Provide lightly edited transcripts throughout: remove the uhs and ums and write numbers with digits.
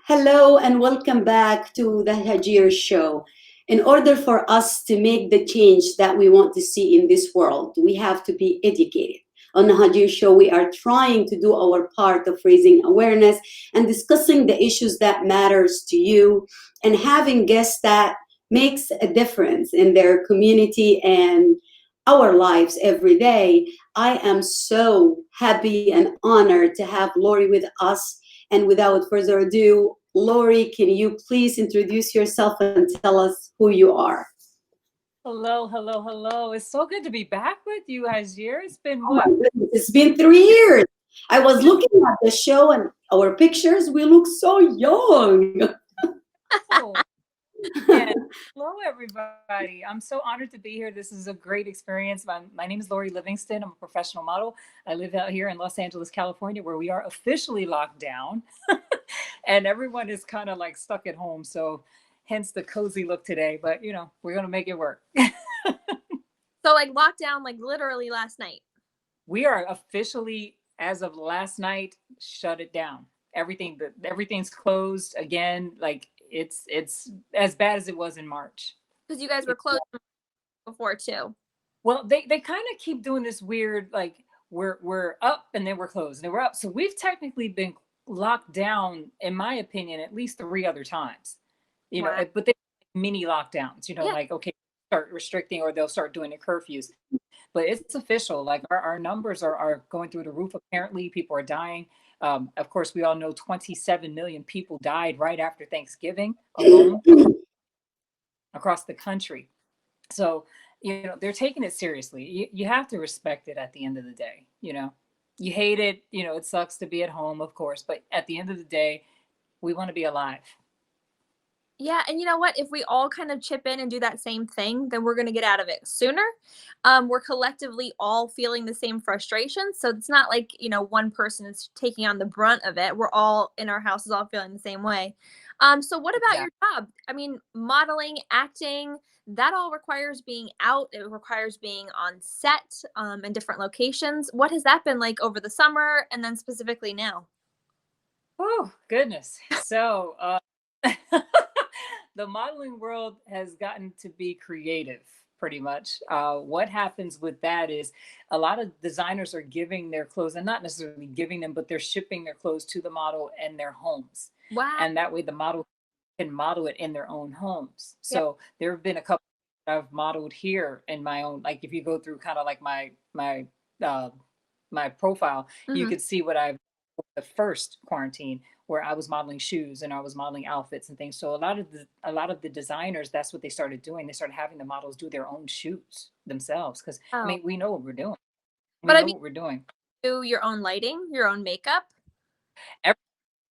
Hello and welcome back to the Hagir show. In order for us to make the change that we want to see in this world, we have to be educated. On the Hagir show, we are trying to do our part of raising awareness and discussing the issues that matters to you and having guests that makes a difference in their community and our lives every day. I am so happy and honored to have Lori with us. And without further ado, Lori, can you please introduce yourself and tell us who you are? Hello, hello, hello. It's so good to be back with you, Hagir. It's been Oh my what? goodness, it's been 3 years. I was looking at the show and our pictures. We look so young. Oh, yeah. Hello, everybody. I'm so honored to be here. This is a great experience. My name is Lori Livingstone. I'm a professional model. I live out here in Los Angeles, California, where we are officially locked down and everyone is kind of like stuck at home. So hence the cozy look today, but we're going to make it work. So like lockdown, like literally last night. We are officially, as of last night, shut it down. Everything's closed again. Like it's as bad as it was in March. Because you guys were closed before too. Well, they kind of keep doing this weird, like we're up and then we're closed and then we're up. So we've technically been locked down, in my opinion, at least 3 other times. Wow. But they mini lockdowns. Yeah. Like okay, start restricting or they'll start doing the curfews. But it's official. Like our numbers are going through the roof. Apparently, people are dying. Of course, we all know 27 million people died right after Thanksgiving alone across the country. So, they're taking it seriously. You have to respect it at the end of the day. You hate it. It sucks to be at home, of course. But at the end of the day, we want to be alive. Yeah, and you know what? If we all kind of chip in and do that same thing, then we're going to get out of it sooner. We're collectively all feeling the same frustration. So it's not like, one person is taking on the brunt of it. We're all in our houses all feeling the same way. So what about your job? I mean, modeling, acting, that all requires being out. It requires being on set in different locations. What has that been like over the summer and then specifically now? Oh, goodness. So, the modeling world has gotten to be creative pretty much. What happens with that is a lot of designers are giving their clothes, and not necessarily giving them, but they're shipping their clothes to the model and their homes. Wow. And that way the model can model it in their own homes. So there have been a couple I've modeled here in my own, like if you go through kind of like my profile, you could see what I've the first quarantine where I was modeling shoes and I was modeling outfits and things. So a lot of the designers, that's what they started doing. They started having the models do their own shoots themselves because I mean we know what we're doing. What we're doing. Do your own lighting, your own makeup.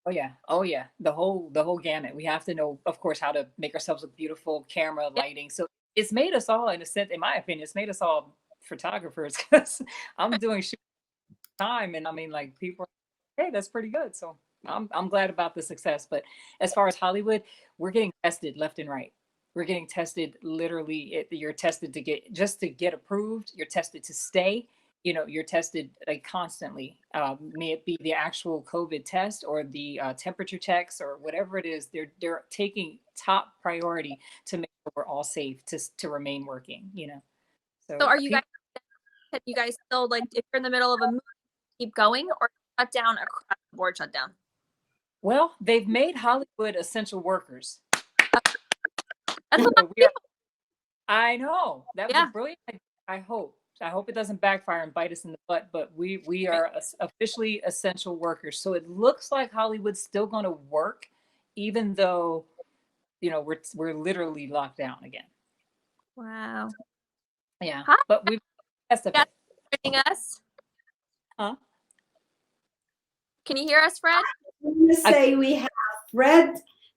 Oh yeah, the whole gamut. We have to know, of course, how to make ourselves look beautiful, camera, lighting. So it's made us all, in a sense, in my opinion, it's made us all photographers because I'm doing shoot time and I mean like people. Hey, that's pretty good. So I'm glad about the success. But as far as Hollywood, we're getting tested left and right. We're getting tested literally. You're tested to get approved. You're tested to stay. You're tested like constantly. May it be the actual COVID test or the temperature checks or whatever it is. They're taking top priority to make sure we're all safe to remain working. So are you guys still like if you're in the middle of a movie, keep going or shut down across the board shutdown? Well, they've made Hollywood essential workers. I know that was brilliant. I hope it doesn't backfire and bite us in the butt, but we are officially essential workers. So it looks like Hollywood's still going to work, even though we're literally locked down again. Wow. Yeah, hi. But we've joining us. Huh? Can you hear us, Fred? I'm going to say we have Fred,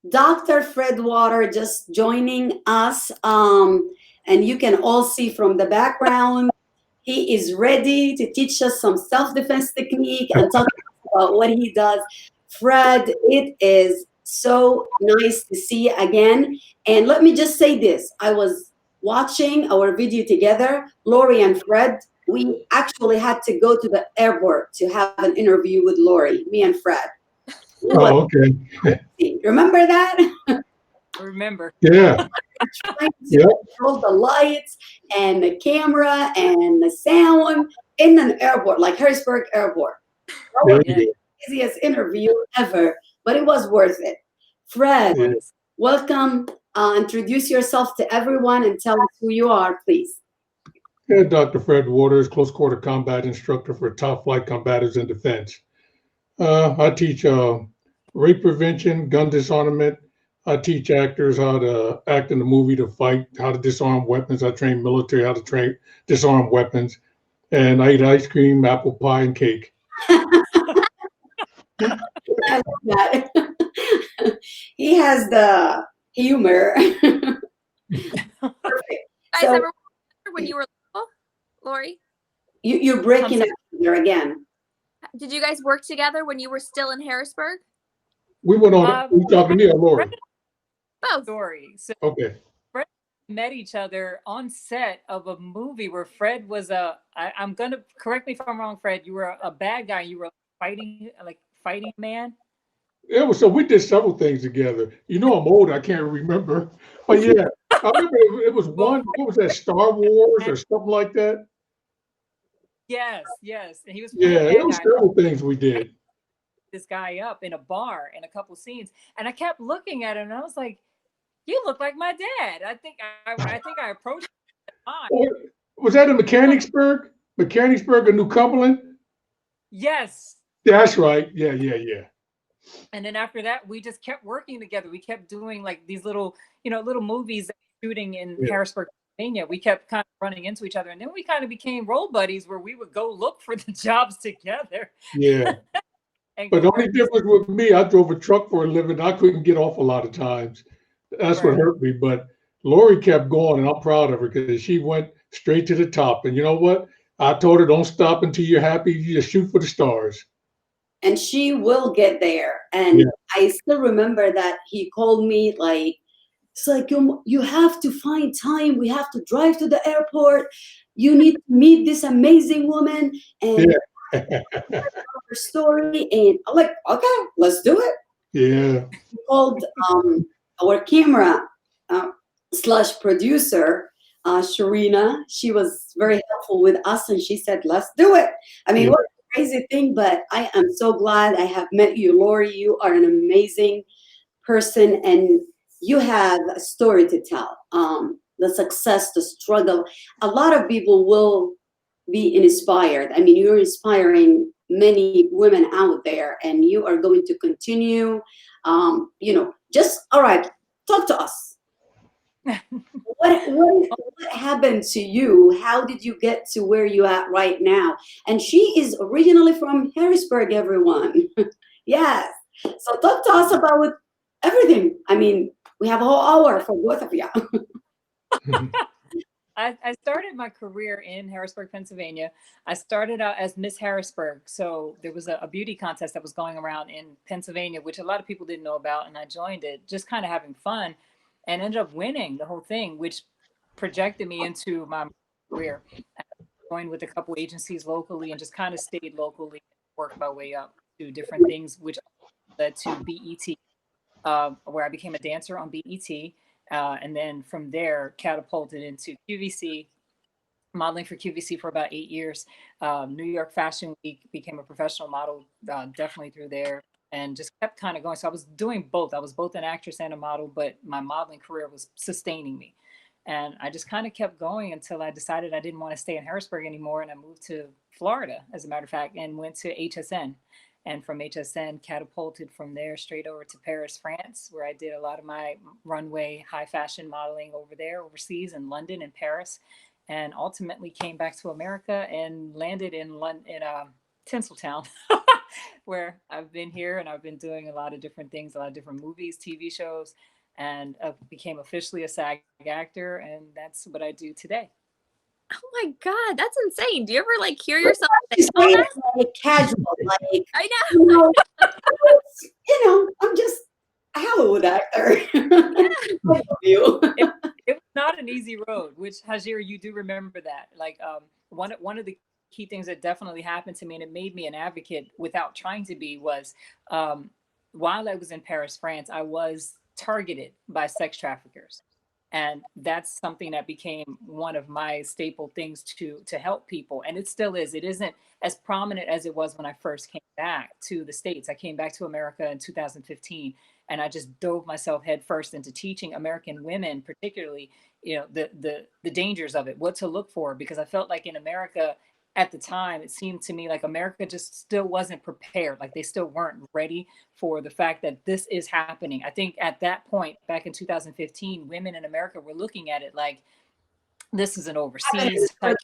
Dr. Fred Water, just joining us. And you can all see from the background, he is ready to teach us some self-defense technique and talk about what he does. Fred, it is so nice to see you again. And let me just say this. I was watching our video together, Lori and Fred. We actually had to go to the airport to have an interview with Lori, me and Fred. Oh, okay. Remember that? I remember. Yeah. Trying to Yep. control the lights and the camera and the sound in an airport, like Harrisburg Airport. That was There Yeah, you the easiest interview ever, but it was worth it. Fred, go. Yeah. was. welcome. Introduce yourself to everyone and tell us who you are, please. Yeah, Dr. Fred Waters, close quarter combat instructor for TopFlight Combatives in Defense. I teach rape prevention, gun disarmament. I teach actors how to act in the movie to fight, how to disarm weapons. I train military how to train disarm weapons. And I eat ice cream, apple pie, and cake. I love that. He has the humor. Perfect. Guys So ever when you were little, Lori? you're breaking up here again. Did you guys work together when you were still in Harrisburg? We went on. You talking to me or Lori? Both. Story. So Okay. Fred met each other on set of a movie where Fred was I'm gonna correct me if I'm wrong, Fred. You were a bad guy. You were fighting man. Yeah, well, so we did several things together. You know, I'm old. I can't remember. But yeah, I remember it was Well, one. What was that? Star Wars or something like that? yes, and he was playing Yeah, a it bad was guy. several things we did. This guy up in a bar in a couple scenes, and I kept looking at him, and I was like, "You look like my dad." I think I approached him. Or, was that in Mechanicsburg? Mechanicsburg or New Cumberland? Yes. That's right. Yeah, yeah, yeah. And then after that, we just kept working together. We kept doing like these little, little movies that we were shooting in Yeah. Harrisburg, Pennsylvania. We kept kind of running into each other, and then we kind of became role buddies where we would go look for the jobs together. Yeah. And But go the only difference with me, I drove a truck for a living. I couldn't get off a lot of times. That's what Right. hurt me. But Lori kept going, and I'm proud of her because she went straight to the top. And you know what? I told her, don't stop until you're happy. You just shoot for the stars. And she will get there. And Yeah. I still remember that he called me like, it's like, you have to find time. We have to drive to the airport. You need to meet this amazing woman and Yeah. her story. And I'm like, okay, let's do it. Yeah. He called our camera slash producer, Sharina. She was very helpful with us, and she said, let's do it. I mean, Yeah. what a crazy thing, but I am so glad I have met you, Lori. You are an amazing person, and you have a story to tell. The success, the struggle. A lot of people will be inspired. I mean, you're inspiring many women out there, and you are going to continue. Just all right. Talk to us. What happened to you? How did you get to where you at right now? And she is originally from Harrisburg, everyone. Yes. So talk to us about everything. I mean, we have a whole hour for both of you. I started my career in Harrisburg, Pennsylvania. I started out as Miss Harrisburg. So there was a beauty contest that was going around in Pennsylvania, which a lot of people didn't know about. And I joined it, just kind of having fun, and ended up winning the whole thing, which projected me into my career. I joined with a couple agencies locally and just kind of stayed locally, worked my way up to different things, which led to BET, where I became a dancer on BET. And then from there, catapulted into QVC, modeling for QVC for about 8 years. New York Fashion Week, became a professional model, definitely through there, and just kept kind of going. So I was doing both. I was both an actress and a model, but my modeling career was sustaining me. And I just kind of kept going until I decided I didn't want to stay in Harrisburg anymore. And I moved to Florida, as a matter of fact, and went to HSN. And from HSN, catapulted from there straight over to Paris, France, where I did a lot of my runway high fashion modeling over there, overseas in London and Paris, and ultimately came back to America and landed in London, in Tinseltown, where I've been here and I've been doing a lot of different things, a lot of different movies, TV shows, and became officially a SAG actor, and that's what I do today. Oh my God, that's insane. Do you ever like hear yourself She's say all saying that? it like casual, like, I you know. know, I'm just a Hollywood actor. I love you. It was not an easy road, which Hagir, you do remember that. Like one of the key things that definitely happened to me, and it made me an advocate without trying to be, was while I was in Paris, France, I was targeted by sex traffickers. And that's something that became one of my staple things to help people. And it still is. It isn't as prominent as it was when I first came back to the States. I came back to America in 2015, and I just dove myself headfirst into teaching American women, particularly, the dangers of it, what to look for, because I felt like in America at the time, it seemed to me like America just still wasn't prepared. Like they still weren't ready for the fact that this is happening. I think at that point, back in 2015, women in America were looking at it like this is an overseas type.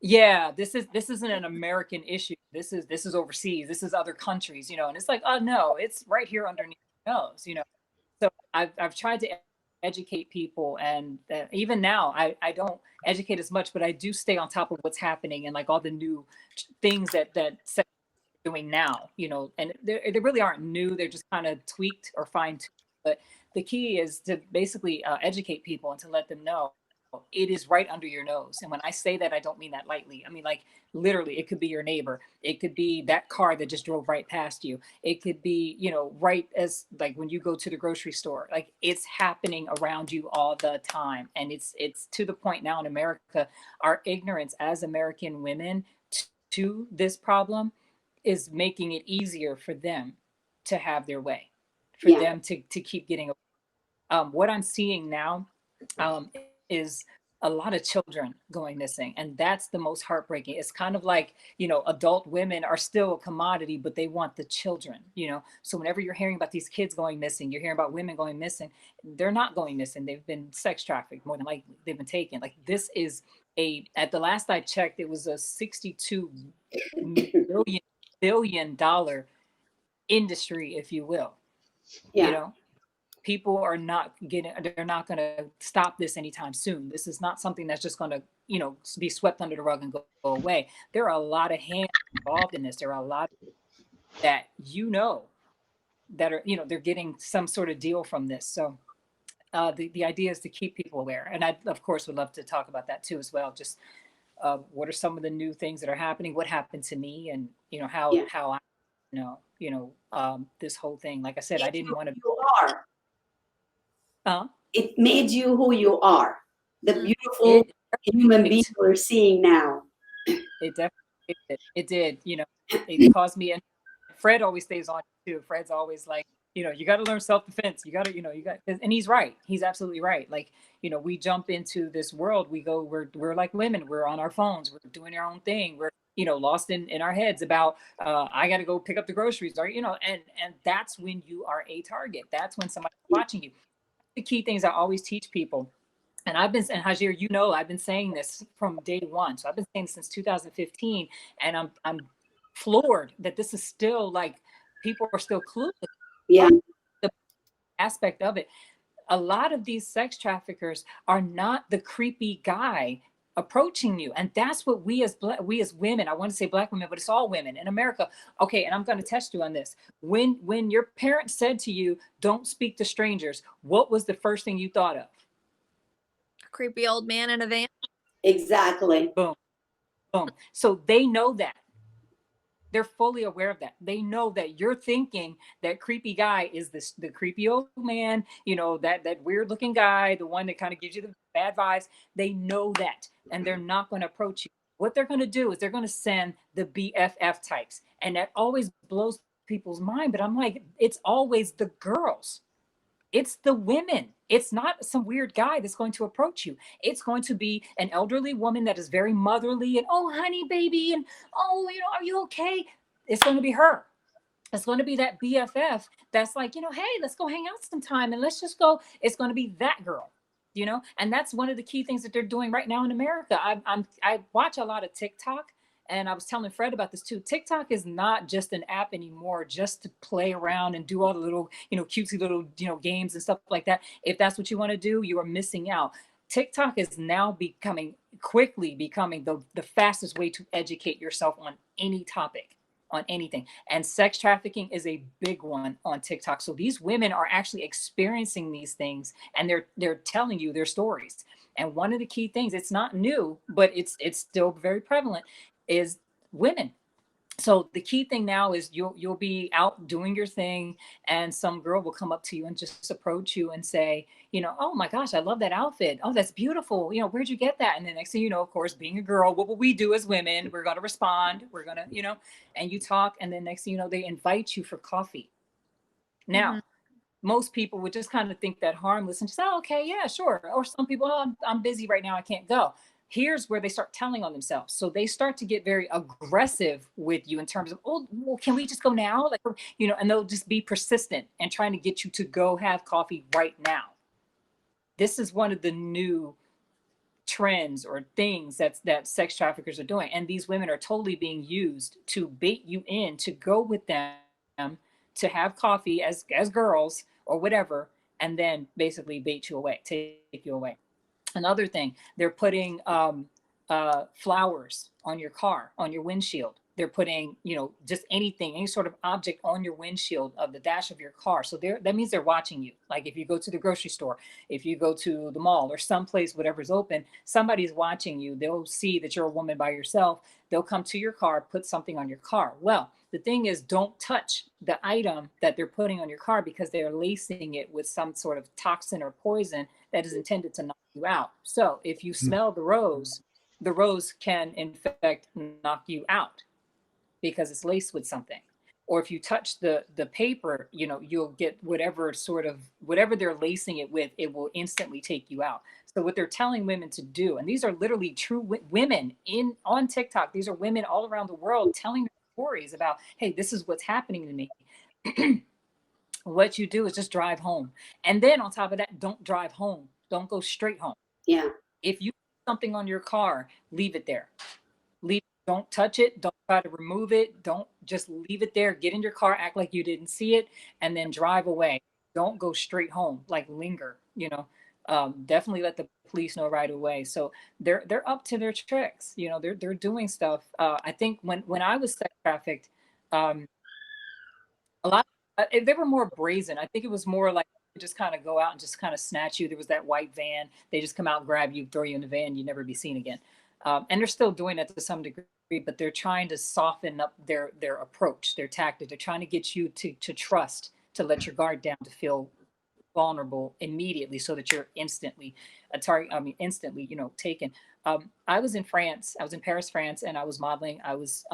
Yeah, this isn't an American issue. This is overseas. This is other countries, and it's like, oh no, it's right here underneath your nose. So I've tried to educate people, and even now I don't educate as much, but I do stay on top of what's happening and like all the new things that sex is doing now, and they really aren't new. They're just kind of tweaked or fine tuned. But the key is to basically educate people and to let them know it is right under your nose. And when I say that, I don't mean that lightly. I mean, like literally, it could be your neighbor. It could be that car that just drove right past you. It could be, right as like when you go to the grocery store, like it's happening around you all the time. And it's to the point now in America, our ignorance as American women to this problem is making it easier for them to have their way, for them to keep getting away. What I'm seeing now is a lot of children going missing, and that's the most heartbreaking. It's kind of like, adult women are still a commodity, but they want the children. So whenever you're hearing about these kids going missing, you're hearing about women going missing. They're not going missing. They've been sex trafficked, more than likely they've been taken. Like this is at the last I checked, it was a 62 billion-dollar industry, if you will. People are they're not going to stop this anytime soon. This is not something that's just going to, be swept under the rug and go away. There are a lot of hands involved in this. There are a lot that, that are, they're getting some sort of deal from this. So the idea is to keep people aware. And I, of course, would love to talk about that too, as well. Just what are some of the new things that are happening? What happened to me? And, how I, this whole thing, like I said, I didn't want to. You are. It made you who you are, the beautiful human being we're seeing now. It definitely did. It caused me, and Fred always stays on too. Fred's always like, you got to learn self-defense. You got to, and he's right. He's absolutely right. Like, we jump into this world, we're like women, we're on our phones, we're doing our own thing. We're, lost in our heads about, I got to go pick up the groceries, or, and that's when you are a target. That's when somebody's watching you. The key things I always teach people, and I've been, and Hagir, I've been saying this from day one. So I've been saying this since 2015, and I'm floored that this is still like people are still clueless. Yeah. The aspect of it. A lot of these sex traffickers are not the creepy guy approaching you, and that's what we as women, I want to say Black women, but it's all women in America. Okay, and I'm going to test you on this. When your parents said to you, "Don't speak to strangers," what was the first thing you thought of? A creepy old man in a van. Exactly. Boom, boom. So they know that. They're fully aware of that. They know that you're thinking that creepy guy is the creepy old man, that weird looking guy, the one that kind of gives you the bad vibes. They know that, and they're not going to approach you. What they're going to do is they're going to send the BFF types, and that always blows people's mind. But I'm like, it's always the girls. It's the women. It's not some weird guy that's going to approach you. It's going to be an elderly woman that is very motherly and, oh, honey, baby, and, oh, are you okay? It's going to be her. It's going to be that BFF that's like, hey, let's go hang out sometime and let's just go. It's going to be that girl, and that's one of the key things that they're doing right now in America. I watch a lot of TikTok. And I was telling Fred about this too. TikTok is not just an app anymore, just to play around and do all the little, cutesy little, games and stuff like that. If that's what you want to do, you are missing out. TikTok is now quickly becoming the fastest way to educate yourself on any topic, on anything. And sex trafficking is a big one on TikTok. So these women are actually experiencing these things, and they're telling you their stories. And one of the key things, it's not new, but it's still very prevalent, is women. So the key thing now is you'll be out doing your thing, and some girl will come up to you and just approach you and say, oh my gosh, I love that outfit. Oh, that's beautiful. Where'd you get that? And the next thing you know, of course, being a girl, what will we do as women? We're gonna respond. We're gonna, and you talk, and then next thing you know, they invite you for coffee. Now, most people would just kind of think that harmless and just, oh, okay, yeah, sure. Or some people, oh, I'm busy right now, I can't go. Here's where they start telling on themselves. So they start to get very aggressive with you in terms of, oh, well, can we just go now? Like, and they'll just be persistent and trying to get you to go have coffee right now. This is one of the new trends or things that sex traffickers are doing. And these women are totally being used to bait you in to go with them to have coffee as girls or whatever, and then basically bait you away, take you away. Another thing, they're putting flowers on your car, on your windshield. They're putting, just anything, any sort of object on your windshield of the dash of your car. So that means they're watching you. Like if you go to the grocery store, if you go to the mall or someplace, whatever's open, somebody's watching you. They'll see that you're a woman by yourself. They'll come to your car, put something on your car. Well, the thing is, don't touch the item that they're putting on your car because they're lacing it with some sort of toxin or poison that is intended to knock you out. So if you smell the rose can in fact knock you out because it's laced with something. Or if you touch the paper, you'll get whatever they're lacing it with, it will instantly take you out. So what they're telling women to do, and these are literally true women on TikTok, these are women all around the world telling their stories about, hey, this is what's happening to me. What you do is just drive home. And then on top of that, don't drive home. Don't go straight home. Yeah. If you put something on your car, leave it there. Don't touch it. Don't try to remove it. Don't just leave it there. Get in your car, act like you didn't see it, and then drive away. Don't go straight home, like linger, definitely let the police know right away. So they're up to their tricks. They're doing stuff. I think when I was sex trafficked, um, a lot they were more brazen. I think it was more like just kind of go out and just kind of snatch you. There was that white van. They just come out, grab you, throw you in the van. You never be seen again. And they're still doing that to some degree, but they're trying to soften up their approach, their tactic. They're trying to get you to trust, to let your guard down, to feel vulnerable immediately, so that you're instantly a target. I mean, instantly, taken. I was in France. I was in Paris, France, and I was modeling. I was.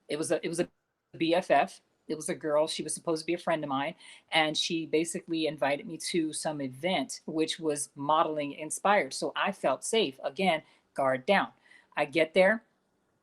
It was a BFF. It was a girl. She was supposed to be a friend of mine, and she basically invited me to some event which was modeling inspired. So I felt safe. Again, guard down. I get there,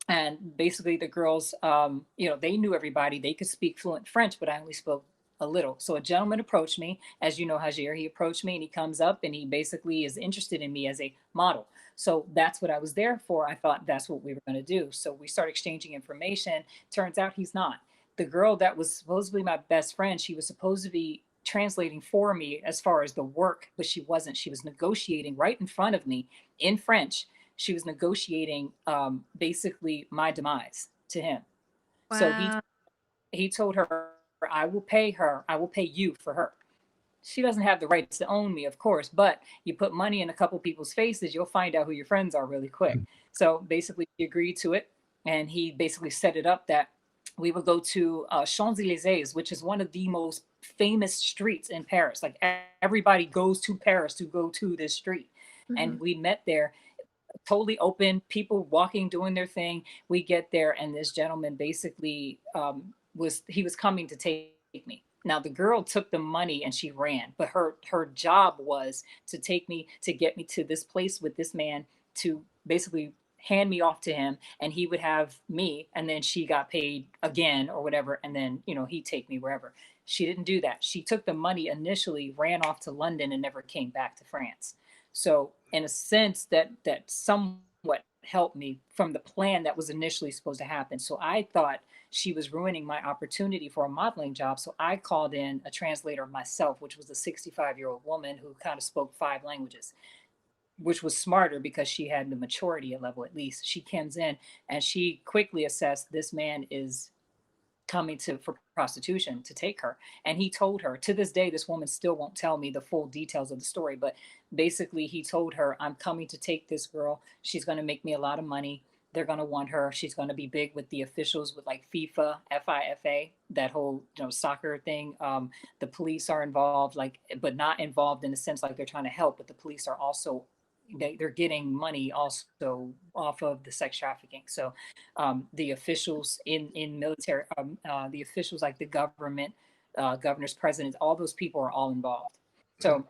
and basically the girls, they knew everybody. They could speak fluent French, but I only spoke a little. So a gentleman approached me, as you know, Hagir. He approached me, and he comes up, and he basically is interested in me as a model. So that's what I was there for. I thought that's what we were going to do. So we start exchanging information. Turns out he's not. The girl that was supposed to be my best friend, she was supposed to be translating for me as far as the work, but she wasn't. She was negotiating right in front of me in French. She was negotiating basically my demise to him. Wow. So he told her, I will pay you for her. She doesn't have the rights to own me, of course, but you put money in a couple people's faces, you'll find out who your friends are really quick. So basically he agreed to it, and he basically set it up that we would go to Champs-Élysées, which is one of the most famous streets in Paris. Like everybody goes to Paris to go to this street. Mm-hmm. And we met there, totally open, people walking, doing their thing. We get there, and this gentleman basically was coming to take me. Now the girl took the money and she ran, but her job was to take me, to get me to this place with this man, to basically hand me off to him, and he would have me, and then she got paid again or whatever, and then he'd take me wherever. She didn't do that. She took the money initially, ran off to London, and never came back to France. So in a sense, that somewhat helped me from the plan that was initially supposed to happen. So I thought she was ruining my opportunity for a modeling job. So I called in a translator myself, which was a 65-year-old woman who kind of spoke 5 languages, which was smarter because she had the maturity level. At least she comes in and she quickly assessed, this man is coming for prostitution, to take her. And he told her, to this day, this woman still won't tell me the full details of the story, but basically he told her, I'm coming to take this girl. She's going to make me a lot of money. they're going to want her. She's going to be big with the officials, with like FIFA, FIFA, that whole soccer thing. The police are involved, like, but not involved in the sense like they're trying to help, but the police are also they're getting money also off of the sex trafficking. So the officials in military, the officials like the government, governors, presidents, all those people are all involved. So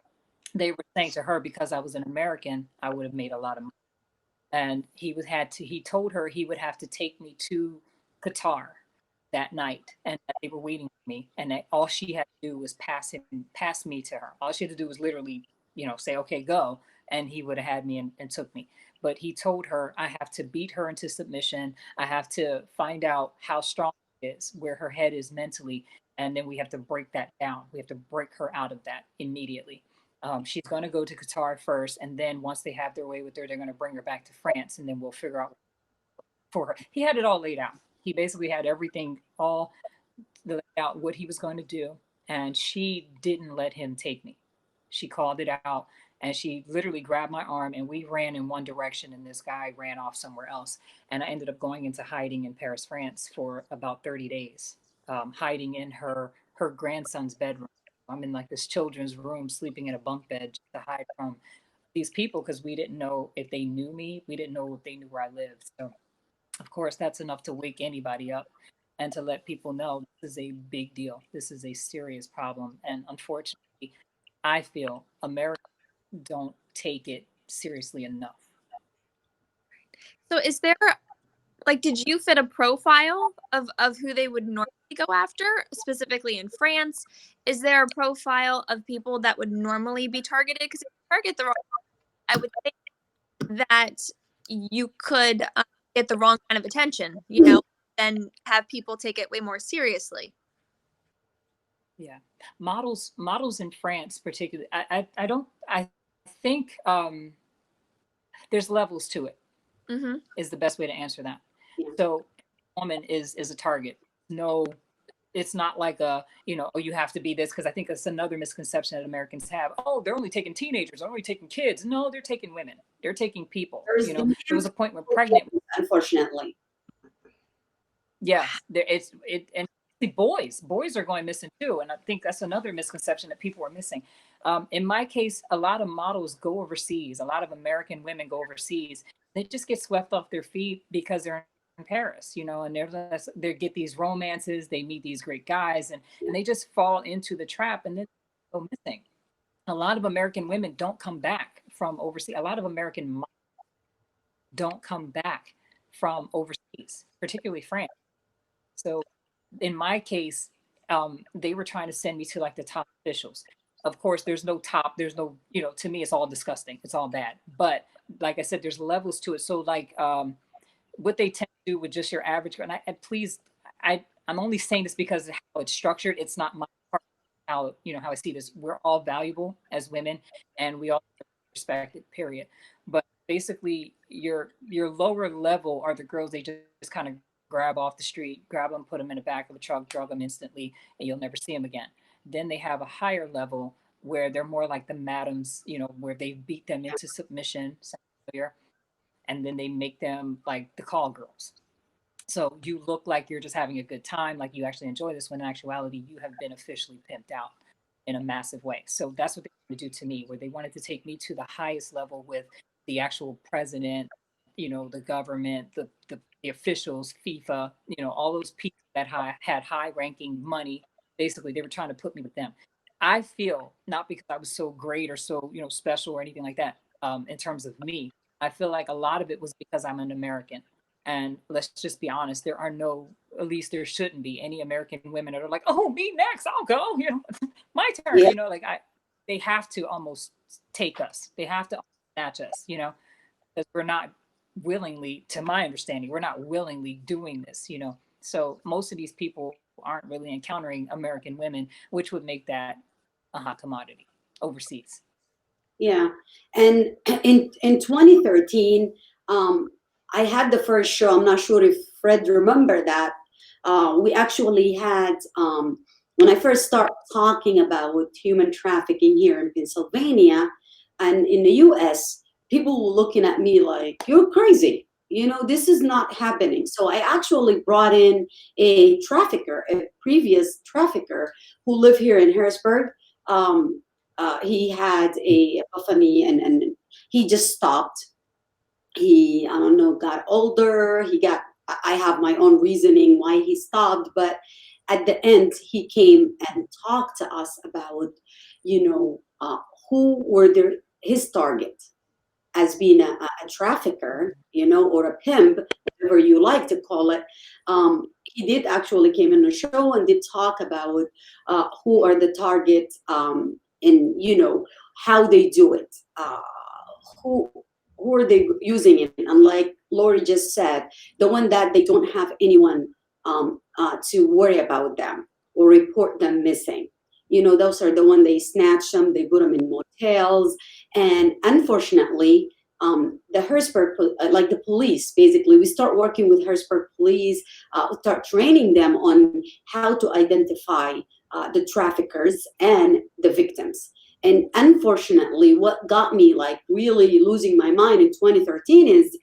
they were saying to her, because I was an American, I would have made a lot of money. And he told her he would have to take me to Qatar that night, and that they were waiting for me, and that all she had to do was pass me to her. All she had to do was literally, say, okay, go, and he would have had me and took me. But he told her, I have to beat her into submission. I have to find out how strong she is, where her head is mentally, and then we have to break that down. We have to break her out of that immediately. She's going to go to Qatar first, and then once they have their way with her, they're going to bring her back to France, and then we'll figure out for her. He had it all laid out. He basically had everything all laid out, what he was going to do, and she didn't let him take me. She called it out, and she literally grabbed my arm, and we ran in one direction, and this guy ran off somewhere else. And I ended up going into hiding in Paris, France for about 30 days, hiding in her grandson's bedroom. I'm in like this children's room, sleeping in a bunk bed just to hide from these people, because we didn't know if they knew me. We didn't know if they knew where I lived. So, of course, that's enough to wake anybody up and to let people know this is a big deal. This is a serious problem. And unfortunately, I feel Americans don't take it seriously enough. So is there, like, did you fit a profile of who they would normally go after, specifically in France? Is there a profile of people that would normally be targeted? Because if you target the wrong, I would think that you could get the wrong kind of attention, and have people take it way more seriously. Yeah, models in France, particularly. I think there's levels to it. Mm-hmm. Is the best way to answer that. Yeah. So, a woman is a target. No, it's not like oh, you have to be this, because I think that's another misconception that Americans have. Oh, they're only taking teenagers, they're only taking kids. No, they're taking women. They're taking people. There was a point when pregnant. Unfortunately. Yes, and the boys are going missing too, and I think that's another misconception that people are missing. In my case, a lot of models go overseas. A lot of American women go overseas. They just get swept off their feet because they're in Paris, and they get these romances. They meet these great guys, and they just fall into the trap, and then go missing. A lot of American women don't come back from overseas. A lot of American models don't come back from overseas, particularly France. So in my case, they were trying to send me to like the top officials. Of course, there's no, to me, it's all disgusting. It's all bad. But like I said, there's levels to it. So like what they tend to do with just your average, and please, I'm only saying this because of how it's structured. It's not my part, how I see this. We're all valuable as women, and we all respected, period. But basically, your lower level are the girls they just kind of grab off the street, grab them, put them in the back of a truck, drug them instantly, and you'll never see them again. Then they have a higher level where they're more like the madams, where they beat them into submission, and then they make them like the call girls. So you look like you're just having a good time, like you actually enjoy this, when in actuality, you have been officially pimped out in a massive way. So that's what they wanted to do to me, where they wanted to take me to the highest level with the actual president, the government, the officials, FIFA, all those people that had high ranking money. Basically, they were trying to put me with them. I feel, not because I was so great or so, special or anything like that, in terms of me. I feel like a lot of it was because I'm an American. And let's just be honest, there are no, at least there shouldn't be any American women that are like, oh, me next, I'll go, my turn, Yeah. they have to almost take us. They have to snatch us, because we're not willingly, to my understanding, we're not willingly doing this, So most of these people aren't really encountering American women, which would make that a hot commodity overseas. Yeah. And in 2013, I had the first show. I'm not sure if Fred remember that. We actually had, when I first started talking about human trafficking here in Pennsylvania and in the US, people were looking at me like, you're crazy. this is not happening. So I actually brought in a trafficker, a previous trafficker who lived here in Harrisburg. He had a epiphany, and he just stopped. He, I don't know, got older. I have my own reasoning why he stopped, but at the end, he came and talked to us about, who were his target as being a trafficker, or a pimp, whatever you like to call it. He did actually came in the show and did talk about who are the target, and how they do it, who who are they using it. And like Lori just said, the one that they don't have anyone to worry about them or report them missing. Those are the one they snatch them, they put them in motels, and unfortunately, the Harrisburg, like the police, basically, we start working with Harrisburg police, start training them on how to identify the traffickers and the victims. And unfortunately, what got me like really losing my mind in 2013 is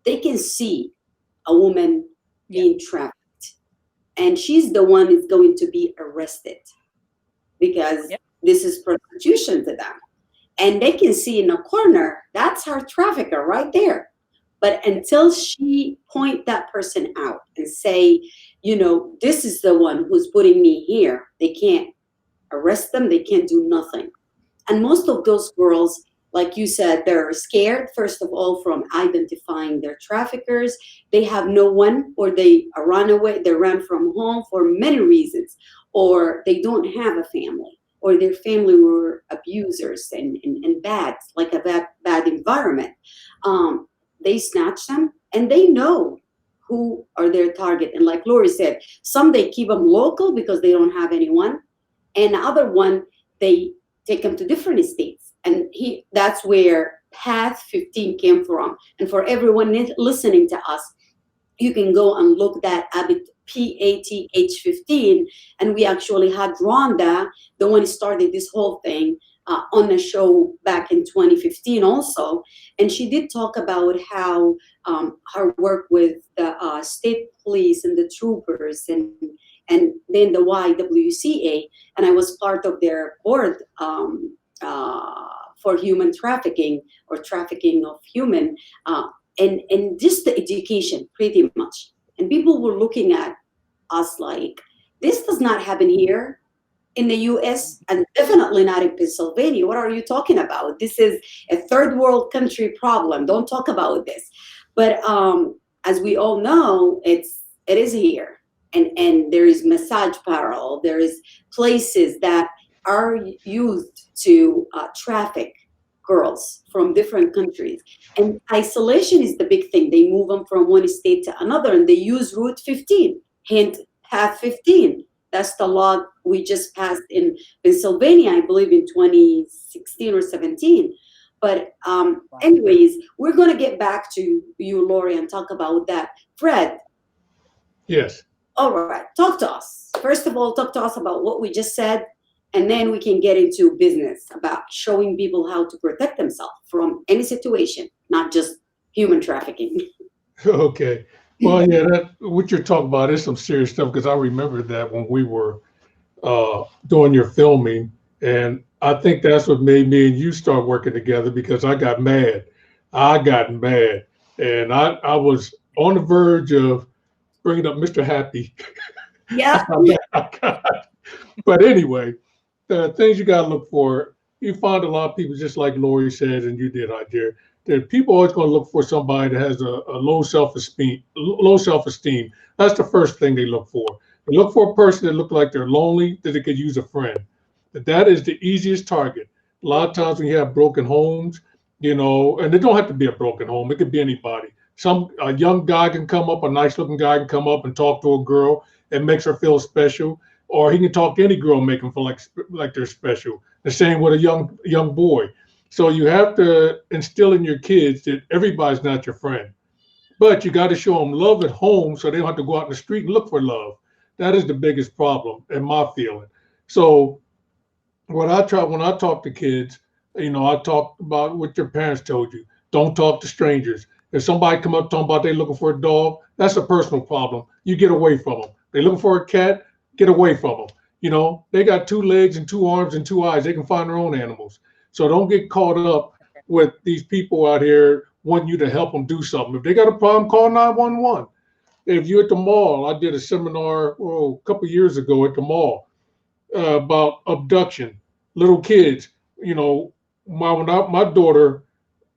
they can see a woman being trafficked, and she's the one is going to be arrested because this is prostitution to them. And they can see in a corner, that's our trafficker right there. But until she point that person out and say, this is the one who's putting me here, they can't arrest them, they can't do nothing. And most of those girls, like you said, they're scared, first of all, from identifying their traffickers. They have no one, or they run away, they ran from home for many reasons, or they don't have a family, or their family were abusers and bad, like a bad environment. They snatch them, and they know who are their target. And like Lori said, some they keep them local because they don't have anyone, and the other one, they take them to different states. And that's where Path 15 came from. And for everyone listening to us, you can go and look that up at PATH15. And we actually had Rhonda, the one who started this whole thing, on the show back in 2015 also. And she did talk about how her work with the state police and the troopers and then the YWCA, and I was part of their board for human trafficking or trafficking of human, and just the education pretty much. And people were looking at us like, this does not happen here in the US and definitely not in Pennsylvania. What are you talking about? This is a third world country problem. Don't talk about this. But as we all know, it is here. And there is massage parlor, there is places that are used to traffic girls from different countries. And isolation is the big thing. They move them from one state to another, and they use Route 15, hint, Path 15. That's the law we just passed in Pennsylvania, I believe in 2016 or 17. But anyways, we're going to get back to you, Lori, and talk about that. Fred. Yes. All right, talk to us. First of all, talk to us about what we just said, and then we can get into business about showing people how to protect themselves from any situation, not just human trafficking. Okay. Well, yeah, what you're talking about is some serious stuff, because I remember that when we were doing your filming, and I think that's what made me and you start working together, because I got mad. And I was on the verge of bringing up Mr. Happy. Yeah. But anyway, the things you got to look for, you find a lot of people, just like Lori said, and you did, Hagir, that people always going to look for somebody that has a low self-esteem. That's the first thing they look for. They look for a person that looks like they're lonely, that they could use a friend. That is the easiest target. A lot of times when you have broken homes, and it don't have to be a broken home. It could be anybody. A young guy can come up, a nice looking guy can come up and talk to a girl and makes her feel special, or he can talk to any girl and make them feel like they're special. The same with a young boy. So you have to instill in your kids that everybody's not your friend, but you got to show them love at home so they don't have to go out in the street and look for love. That is the biggest problem in my feeling. So when I talk to kids, I talk about what your parents told you. Don't talk to strangers. If somebody come up talking about they looking for a dog, that's a personal problem. You get away from them. They looking for a cat, get away from them. You know, they got 2 legs and 2 arms and 2 eyes. They can find their own animals. So don't get caught up with these people out here wanting you to help them do something. If they got a problem, call 911. If you're at the mall, I did a seminar a couple of years ago at the mall about abduction, little kids. You know, my daughter,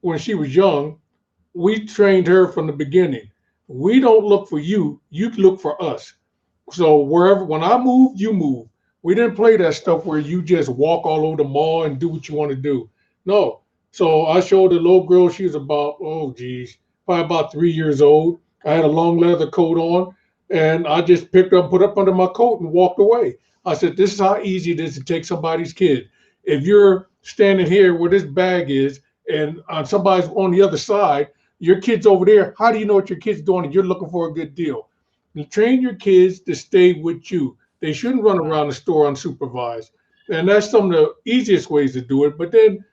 when she was young, we trained her from the beginning. We don't look for you, you look for us. So wherever, when I move, you move. We didn't play that stuff where you just walk all over the mall and do what you want to do. No. So I showed the little girl, she was about, oh geez, probably about 3 years old. I had a long leather coat on, and I just picked up, put up under my coat and walked away. I said, this is how easy it is to take somebody's kid. If you're standing here where this bag is and somebody's on the other side, your kid's over there, how do you know what your kid's doing and you're looking for a good deal? You train your kids to stay with you. They shouldn't run around the store unsupervised. And that's some of the easiest ways to do it. But then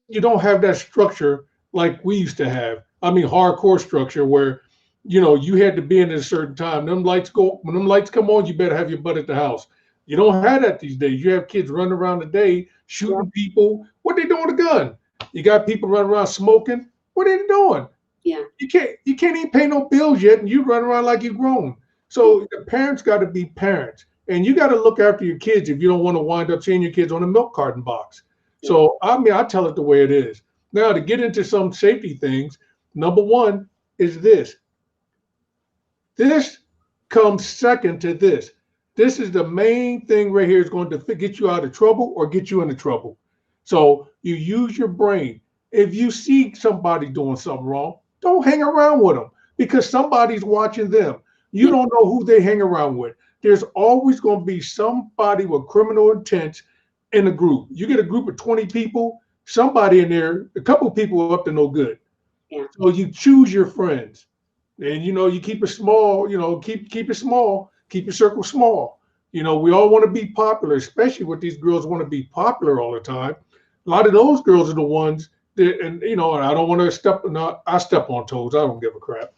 you don't have that structure like we used to have. I mean, hardcore structure where, you know, you had to be in at a certain time. Them lights go, when them lights come on, you better have your butt at the house. You don't have that these days. You have kids running around the day shooting people. What they doing with a gun? You got people running around smoking. What are they doing? Yeah. You can't even pay no bills yet, and you run around like you're grown. So the parents got to be parents, and you got to look after your kids if you don't want to wind up seeing your kids on a milk carton box. So I mean, I tell it the way it is. Now to get into some safety things, number one is this. This comes second to this. This is the main thing right here is going to get you out of trouble or get you into trouble. So you use your brain. If you see somebody doing something wrong, don't hang around with them because somebody's watching them. You don't know who they hang around with. There's always going to be somebody with criminal intent in a group. You get a group of 20 people, somebody in there, a couple of people are up to no good. Yeah. So you choose your friends. And you know, you keep it small, you know, keep it small, keep your circle small. You know, we all want to be popular, especially with these girls want to be popular all the time. A lot of those girls are the ones that, and you know, and I don't want to I step on toes. I don't give a crap.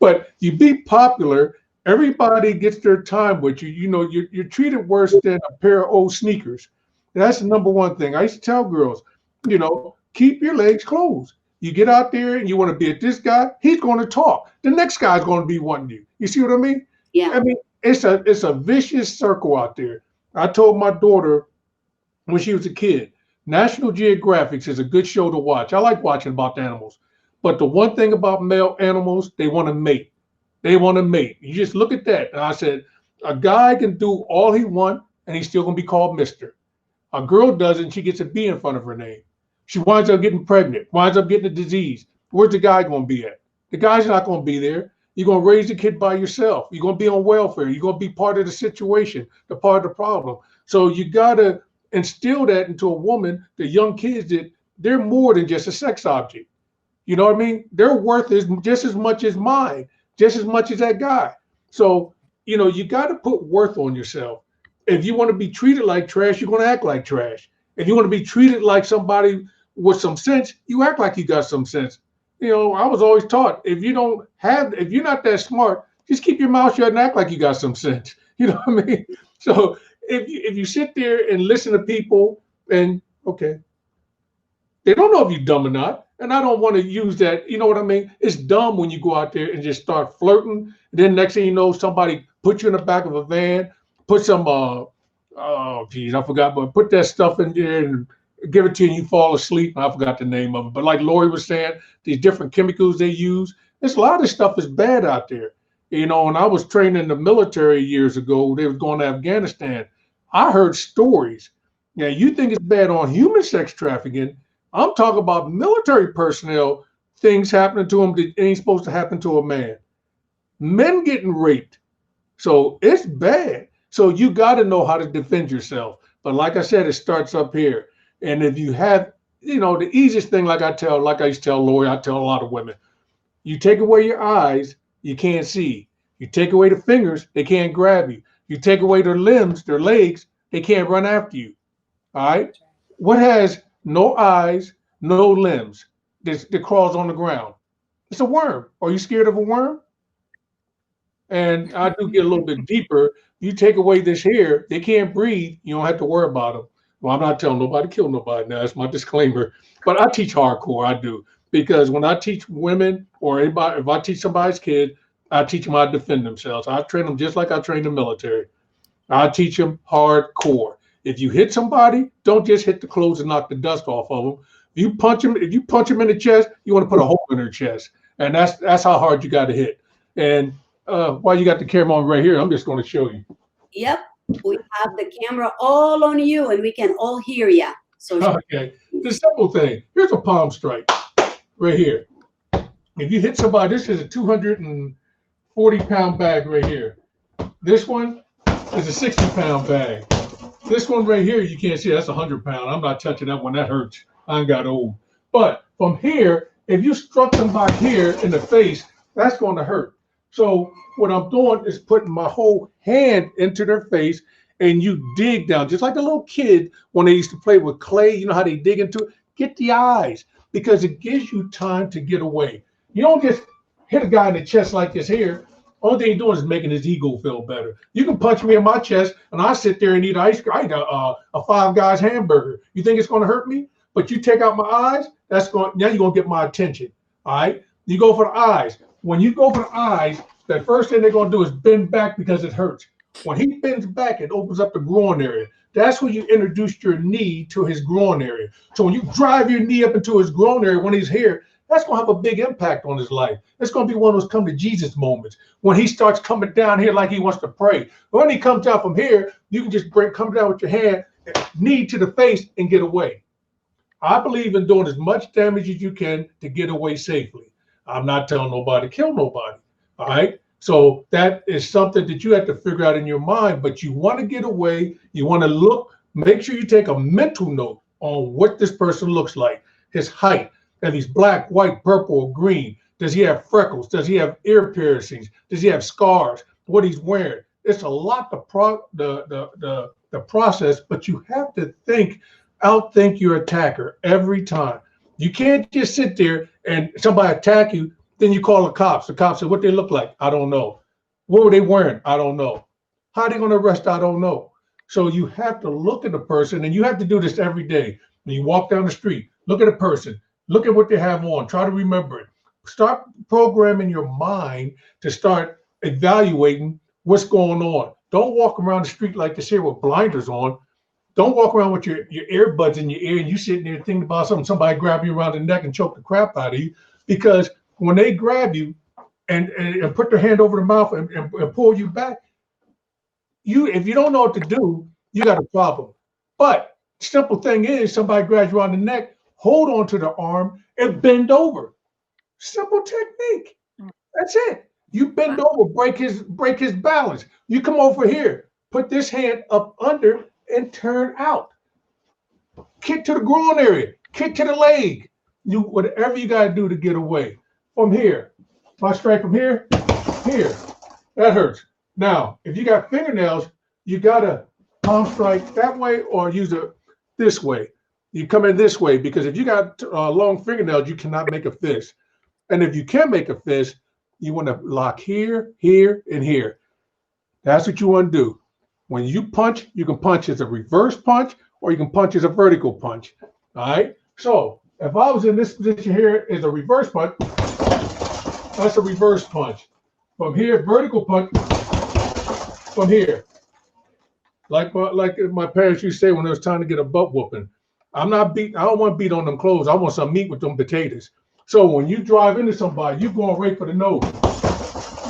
But you be popular, everybody gets their time with you. You know, you're treated worse than a pair of old sneakers. That's the number one thing. I used to tell girls, you know, keep your legs closed. You get out there and you want to be at this guy, he's going to talk. The next guy's going to be wanting you. You see what I mean? Yeah. I mean, it's a vicious circle out there. I told my daughter when she was a kid, National Geographic is a good show to watch. I like watching about the animals. But the one thing about male animals, they want to mate. They want to mate. You just look at that. And I said, a guy can do all he wants and he's still going to be called Mr. A girl doesn't, she gets a B in front of her name. She winds up getting pregnant, winds up getting a disease. Where's the guy going to be at? The guy's not going to be there. You're going to raise the kid by yourself. You're going to be on welfare. You're going to be part of the situation, the part of the problem. So you got to instill that into a woman, the young kids, that they're more than just a sex object. You know what I mean? Their worth is just as much as mine, just as much as that guy. So, you know, you got to put worth on yourself. If you want to be treated like trash, you're going to act like trash. If you want to be treated like somebody with some sense, you act like you got some sense. You know, I was always taught, if you're not that smart, just keep your mouth shut and act like you got some sense. You know what I mean? So if you sit there and listen to people and, okay, they don't know if you're dumb or not. And I don't want to use that. You know what I mean? It's dumb when you go out there and just start flirting. Then next thing you know, somebody put you in the back of a van, put some, oh, geez, I forgot, but put that stuff in there and give it to you and you fall asleep. I forgot the name of it. But like Lori was saying, these different chemicals they use, there's a lot of stuff is bad out there. You know, and I was trained in the military years ago. They was going to Afghanistan. I heard stories. Now, you think it's bad on human sex trafficking. I'm talking about military personnel, things happening to them that ain't supposed to happen to a man. Men getting raped. So it's bad. So you got to know how to defend yourself. But like I said, it starts up here. And if you have, you know, the easiest thing, like I used to tell Lori, I tell a lot of women, you take away your eyes, you can't see. You take away the fingers, they can't grab you. You take away their limbs, their legs, they can't run after you. All right? What has no eyes, no limbs? that crawls on the ground. It's a worm. Are you scared of a worm? And I do get a little bit deeper. You take away this hair, they can't breathe. You don't have to worry about them. Well, I'm not telling nobody to kill nobody. Now, that's my disclaimer. But I teach hardcore. I do. Because when I teach women or anybody, if I teach somebody's kid, I teach them how to defend themselves. I train them just like I train the military. I teach them hardcore. If you hit somebody, don't just hit the clothes and knock the dust off of them. If you punch them in the chest, you want to put a hole in their chest. And that's how hard you got to hit. And while you got the camera on right here, I'm just going to show you. Yep, we have the camera all on you, and we can all hear you. So Okay, the simple thing. Here's a palm strike right here. If you hit somebody, this is a 240-pound bag right here. This one is a 60-pound bag. This one right here, you can't see, that's 100-pound. I'm not touching that one. That hurts. I got old. But from here, if you struck somebody here in the face, that's going to hurt. So what I'm doing is putting my whole hand into their face, and you dig down, just like a little kid when they used to play with clay. You know how they dig into it? Get the eyes, because it gives you time to get away. You don't just hit a guy in the chest like this here. Only thing you're doing is making his ego feel better. You can punch me in my chest, and I sit there and eat ice cream. I eat a Five Guys hamburger. You think it's going to hurt me? But you take out my eyes, now you're going to get my attention. All right? You go for the eyes. When you go for the eyes, the first thing they're going to do is bend back because it hurts. When he bends back, it opens up the groin area. That's when you introduce your knee to his groin area. So when you drive your knee up into his groin area when he's here, that's going to have a big impact on his life. It's going to be one of those come to Jesus moments when he starts coming down here like he wants to pray. When he comes out from here, you can just come down with your hand, knee to the face, and get away. I believe in doing as much damage as you can to get away safely. I'm not telling nobody to kill nobody. All right. So that is something that you have to figure out in your mind, but you want to get away. You want to look, make sure you take a mental note on what this person looks like, his height, if he's black, white, purple, or green. Does he have freckles? Does he have ear piercings? Does he have scars? What he's wearing? It's a lot the process, but you have to outthink your attacker every time. You can't just sit there and somebody attack you, then you call the cops. The cops say, what they look like? I don't know. What were they wearing? I don't know. How are they going to arrest? I don't know. So you have to look at the person, and you have to do this every day. When you walk down the street, look at a person, look at what they have on, try to remember it. Start programming your mind to start evaluating what's going on. Don't walk around the street like this here with blinders on. Don't walk around with your earbuds in your ear and you sitting there thinking about something, somebody grab you around the neck and choke the crap out of you. Because when they grab you and put their hand over the mouth and pull you back, if you don't know what to do, you got a problem. But simple thing is, somebody grabs you around the neck, hold on to the arm and bend over. Simple technique. That's it. You bend over, break his balance. You come over here, put this hand up under and turn out. Kick to the groin area, kick to the leg. You whatever you got to do to get away. From here, if I strike from here, that hurts. Now, if you got fingernails, you got to palm strike that way or use it this way. You come in this way because if you got long fingernails, you cannot make a fist. And if you can make a fist, you want to lock here, here, and here. That's what you want to do. When you punch, you can punch as a reverse punch or you can punch as a vertical punch. All right. So if I was in this position here as a reverse punch, that's a reverse punch. From here, vertical punch. From here, like my parents used to say when it was time to get a butt whooping. I'm not beating. I don't want to beat on them clothes. I want some meat with them potatoes. So when you drive into somebody, you're going right for the nose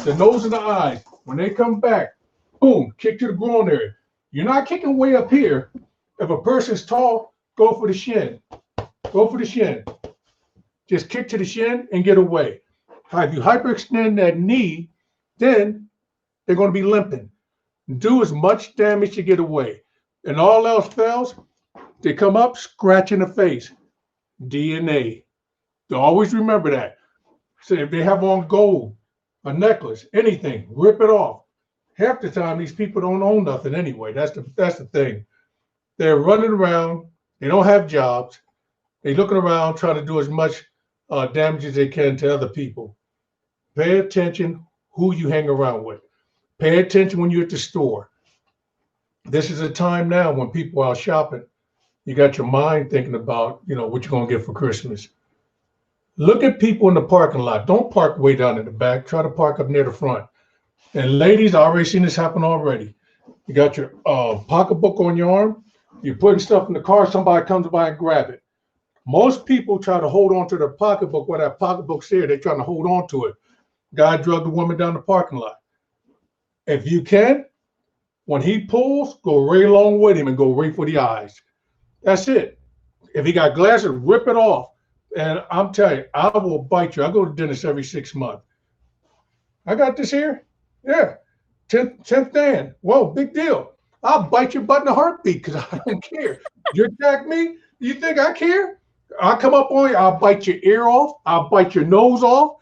and the eyes. When they come back, boom, kick to the groin area. You're not kicking way up here. If a person's tall, go for the shin. Go for the shin. Just kick to the shin and get away. If you hyperextend that knee, then they're going to be limping. Do as much damage to get away. And all else fails, they come up, scratch in the face. DNA. Always remember that. So if they have on gold, a necklace, anything, rip it off. Half the time, these people don't own nothing anyway. That's the thing. They're running around. They don't have jobs. They're looking around trying to do as much damage as they can to other people. Pay attention who you hang around with. Pay attention when you're at the store. This is a time now when people are shopping. You got your mind thinking about, what you're gonna get for Christmas. Look at people in the parking lot. Don't park way down in the back. Try to park up near the front. And ladies, I already seen this happen already. You got your pocketbook on your arm. You're putting stuff in the car. Somebody comes by and grab it. Most people try to hold on to their pocketbook while that pocketbook's there. They're trying to hold on to it. Guy drugged a woman down the parking lot. If you can, when he pulls, go right along with him and go right for the eyes. That's it. If he got glasses, rip it off. And I'm telling you, I will bite you. I go to the dentist every 6 months. I got this here. Yeah. 10th Dan. Whoa, big deal. I'll bite your butt in a heartbeat because I don't care. You attack me? You think I care? I'll come up on you. I'll bite your ear off. I'll bite your nose off.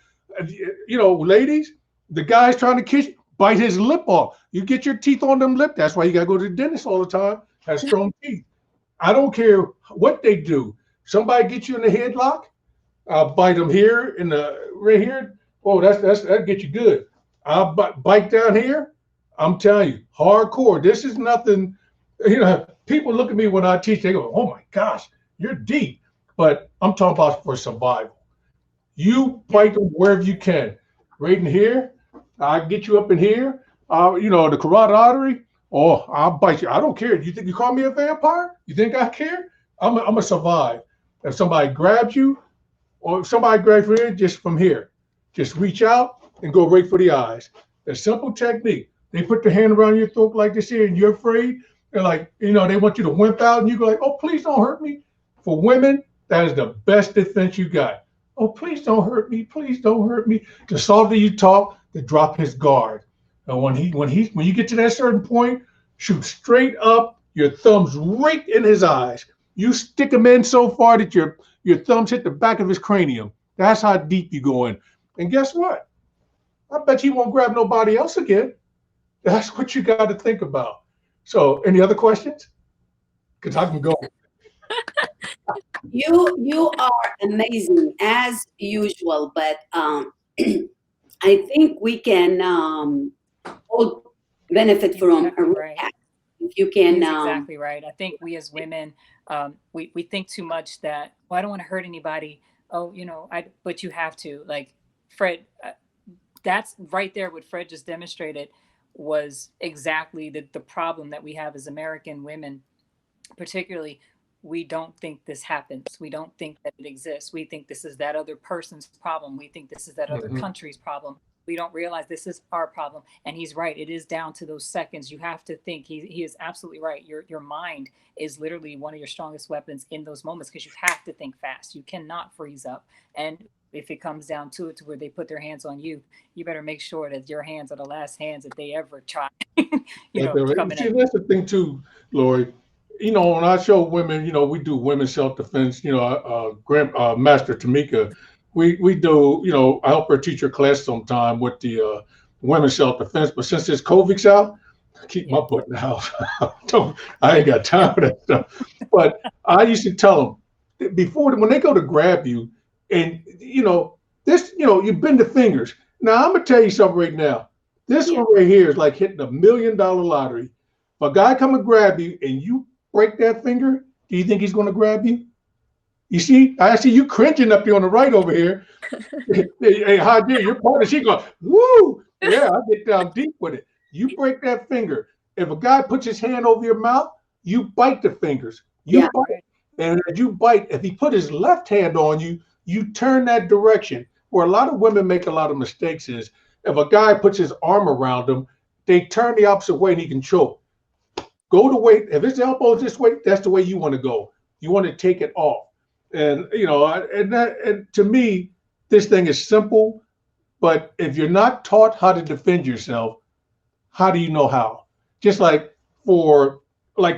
Ladies, the guy's trying to kiss you, bite his lip off. You get your teeth on them lip. That's why you got to go to the dentist all the time. Has strong teeth. I don't care what they do. Somebody get you in the headlock, I'll bite them here right here. Oh, that get you good. I'll bite down here. I'm telling you, hardcore. This is nothing. People look at me when I teach. They go, "Oh my gosh, you're deep." But I'm talking about for survival. You bite them wherever you can. Right in here, I get you up in here. The carotid artery. Oh, I'll bite you. I don't care. You think you call me a vampire? You think I care? I'm gonna survive. If somebody grabs you, or if somebody grabs you in, just from here, just reach out and go right for the eyes. A simple technique. They put their hand around your throat like this here, and you're afraid. They're like, they want you to wimp out, and you go like, "Oh, please don't hurt me." For women, that is the best defense you got. "Oh, please don't hurt me. Please don't hurt me." The softer you talk, to drop his guard. And when you get to that certain point, shoot straight up, your thumbs right in his eyes. You stick him in so far that your thumbs hit the back of his cranium. That's how deep you go in. And guess what? I bet you won't grab nobody else again. That's what you got to think about. So, any other questions? Because I can go. You are amazing as usual, but I think we can all benefit from a recap. If you can, He's exactly right. I think we as women, we think too much that, I don't want to hurt anybody. Oh, but you have to. Like Fred, that's right there. What Fred just demonstrated was exactly the problem that we have as American women, particularly. We don't think this happens. We don't think that it exists. We think this is that other person's problem. We think this is that other country's problem. We don't realize this is our problem. And he's right. It is down to those seconds. You have to think. He is absolutely right. Your mind is literally one of your strongest weapons in those moments, because you have to think fast. You cannot freeze up. And if it comes down to it, to where they put their hands on you, you better make sure that your hands are the last hands that they ever try. Coming See, that's the thing too, Lori. When I show women, we do women's self-defense, Grandmaster Tamika, we do, I help her teach her class sometime with the women's self-defense, but since this COVID's out, I keep my butt in the house. I ain't got time for that stuff. But I used to tell them, before, when they go to grab you, and, you bend the fingers. Now, I'm going to tell you something right now. This one right here is like hitting $1 million lottery. If a guy come and grab you and you break that finger, do you think he's going to grab you? You see, I see you cringing up there on the right over here. Hey, Hagir, your partner, she going, woo! Yeah, I get down deep with it. You break that finger. If a guy puts his hand over your mouth, you bite the fingers. You bite. And as you bite, if he put his left hand on you, you turn that direction. Where a lot of women make a lot of mistakes is, if a guy puts his arm around them, they turn the opposite way and he can choke. Go the way, if his elbow is this way, that's the way you want to go. You want to take it off. And, and to me, this thing is simple, but if you're not taught how to defend yourself, how do you know how? Just like for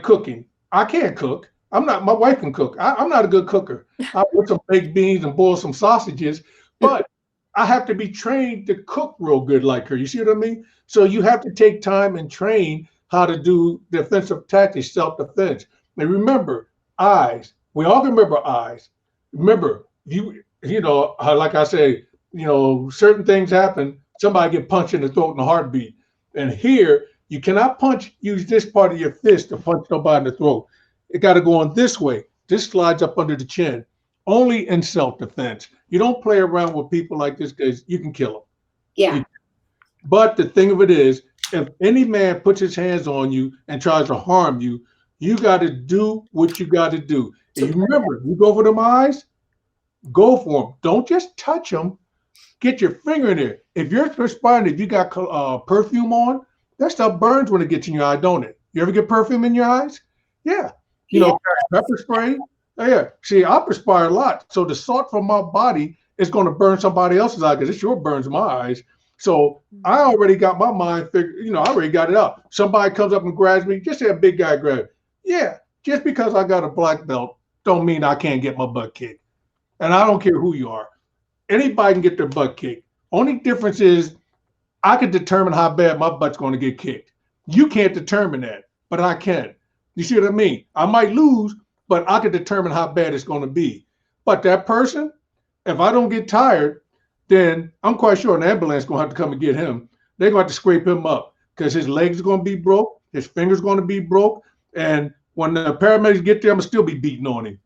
cooking, I can't cook. My wife can cook. I'm not a good cooker. I put some baked beans and boil some sausages, but I have to be trained to cook real good like her. You see what I mean? So you have to take time and train how to do defensive tactics, self-defense. And remember, eyes. We all remember eyes. Remember, like I say, certain things happen. Somebody get punched in the throat in a heartbeat. And here, you cannot use this part of your fist to punch somebody in the throat. It got to go on this way. This slides up under the chin. Only in self-defense. You don't play around with people like this because you can kill them. Yeah. But the thing of it is, if any man puts his hands on you and tries to harm you, you got to do what you got to do. And you remember, you go for them eyes, go for them. Don't just touch them. Get your finger in there. If you're responding, if you got perfume on, that stuff burns when it gets in your eye, don't it? You ever get perfume in your eyes? Yeah. Pepper spray. Oh, yeah. See, I perspire a lot. So the salt from my body is going to burn somebody else's eye because it sure burns my eyes. So I already got my mind figured, I already got it out. Somebody comes up and grabs me, just say a big guy grab. Yeah, just because I got a black belt don't mean I can't get my butt kicked. And I don't care who you are. Anybody can get their butt kicked. Only difference is I can determine how bad my butt's going to get kicked. You can't determine that, but I can. You see what I mean? I might lose, but I can determine how bad it's going to be. But that person, if I don't get tired, then I'm quite sure an ambulance is going to have to come and get him. They're going to have to scrape him up because his legs are going to be broke, his fingers going to be broke, and when the paramedics get there, I'm going to still be beating on him.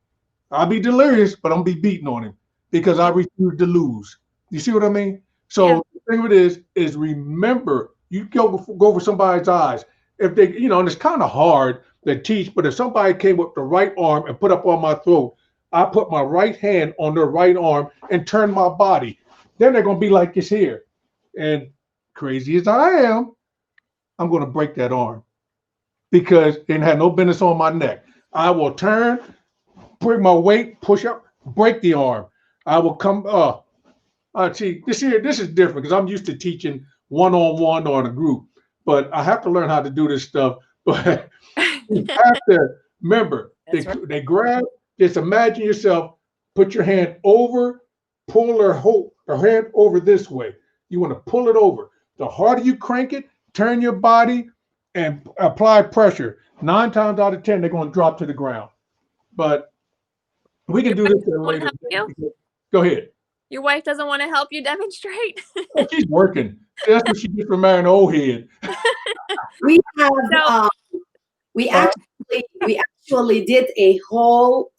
I'll be delirious, but I'm going to be beating on him because I refuse to lose. You see what I mean? So the thing of it is remember, you go for somebody's eyes. If they, and it's kind of hard to teach, but if somebody came with the right arm and put up on my throat, I put my right hand on their right arm and turn my body. Then they're going to be like this here. And crazy as I am, I'm going to break that arm because it had no business on my neck. I will turn, bring my weight, push up, break the arm. I will come, see, this is different because I'm used to teaching one-on-one or in a group, but I have to learn how to do this stuff. But you have to remember, they grab, just imagine yourself, put your hand over, pull her hand over this way. You want to pull it over. The harder you crank it, turn your body and apply pressure. 9 times out of 10, they're going to drop to the ground. But we can do this at a later date. Go ahead. Your wife doesn't want to help you demonstrate? Oh, she's working. That's what she gets for marrying an old head. We have we actually did a whole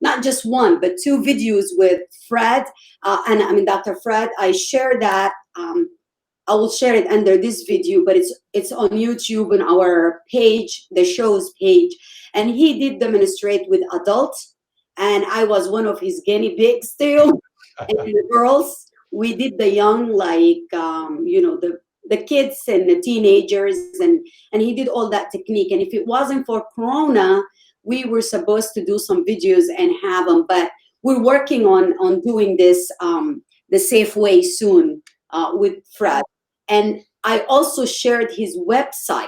not just one but 2 videos with Fred and Dr. Fred. I share that. I will share it under this video, but it's on YouTube on our page, the show's page. And he did demonstrate with adults, and I was one of his guinea pigs too. And the girls, we did the young, like the kids and the teenagers, and he did all that technique. And if it wasn't for Corona, we were supposed to do some videos and have them, but we're working on doing this the safe way soon with Fred. And I also shared his website.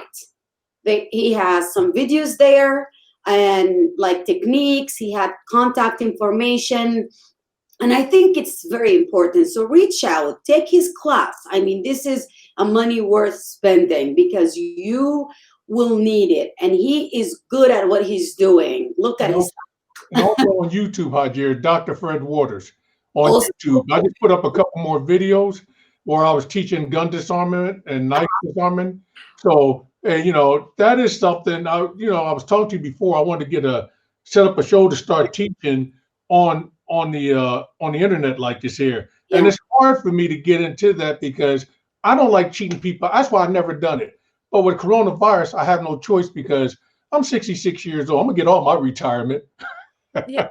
He has some videos there and like techniques. He had contact information. And I think it's very important. So reach out, take his class. This is a money worth spending because you will need it. And he is good at what he's doing. Look at his. And also on YouTube, Hagir, Dr. Fred Waters on YouTube. I just put up a couple more videos where I was teaching gun disarmament and knife disarmament. So, that is something, I was talking to you before. I wanted to set up a show to start teaching on the internet like this here. Yeah. And it's hard for me to get into that because I don't like cheating people. That's why I've never done it. But with coronavirus, I have no choice because I'm 66 years old. I'm gonna get all my retirement. Yeah.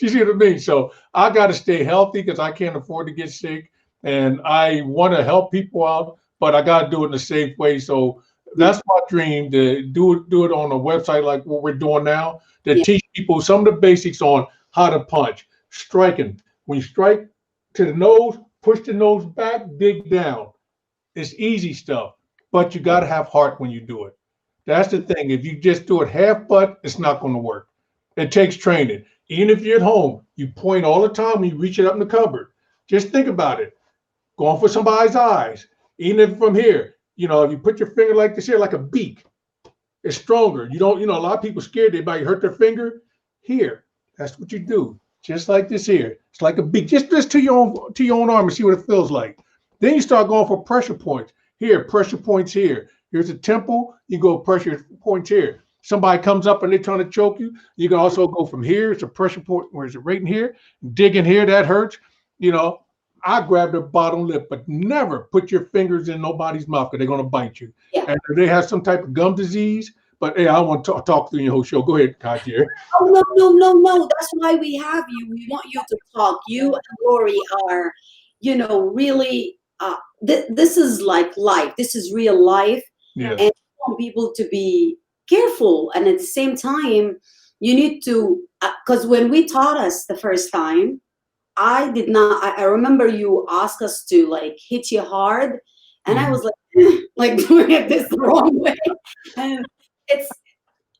You see what I mean? So I got to stay healthy because I can't afford to get sick. And I want to help people out, but I got to do it in a safe way. So that's my dream, to do it on a website like what we're doing now, to teach people some of the basics on how to punch, striking. When you strike to the nose, push the nose back, dig down. It's easy stuff, but you got to have heart when you do it. That's the thing. If you just do it half butt, it's not going to work. It takes training. Even if you're at home, you point all the time when you reach it up in the cupboard. Just think about it. Going for somebody's eyes. Even if from here, if you put your finger like this here, like a beak, it's stronger. You don't, a lot of people scared they might hurt their finger. Here, that's what you do. just like this here. It's like a beak. Just to your own arm and see what it feels like. Then you start going for pressure points. Here, pressure points here. Here's a temple. You go pressure points here. Somebody comes up and they're trying to choke you. You can also go from here. It's a pressure point. Where is it? Right in here. Dig in here. That hurts. You know, I grab their bottom lip, but never put your fingers in nobody's mouth because they're going to bite you. Yeah. And if they have some type of gum disease, but hey, I want to talk through your whole show. Go ahead, Hagir. Oh, no, no, no, no. That's why we have you. We want you to talk. You and Lori are, really, this is like life. This is real life. Yeah. And we want people to be careful. And at the same time, you need to, because when we taught us the first time, I did not, I remember you asked us to like hit you hard. And I was like doing it this the wrong way. And it's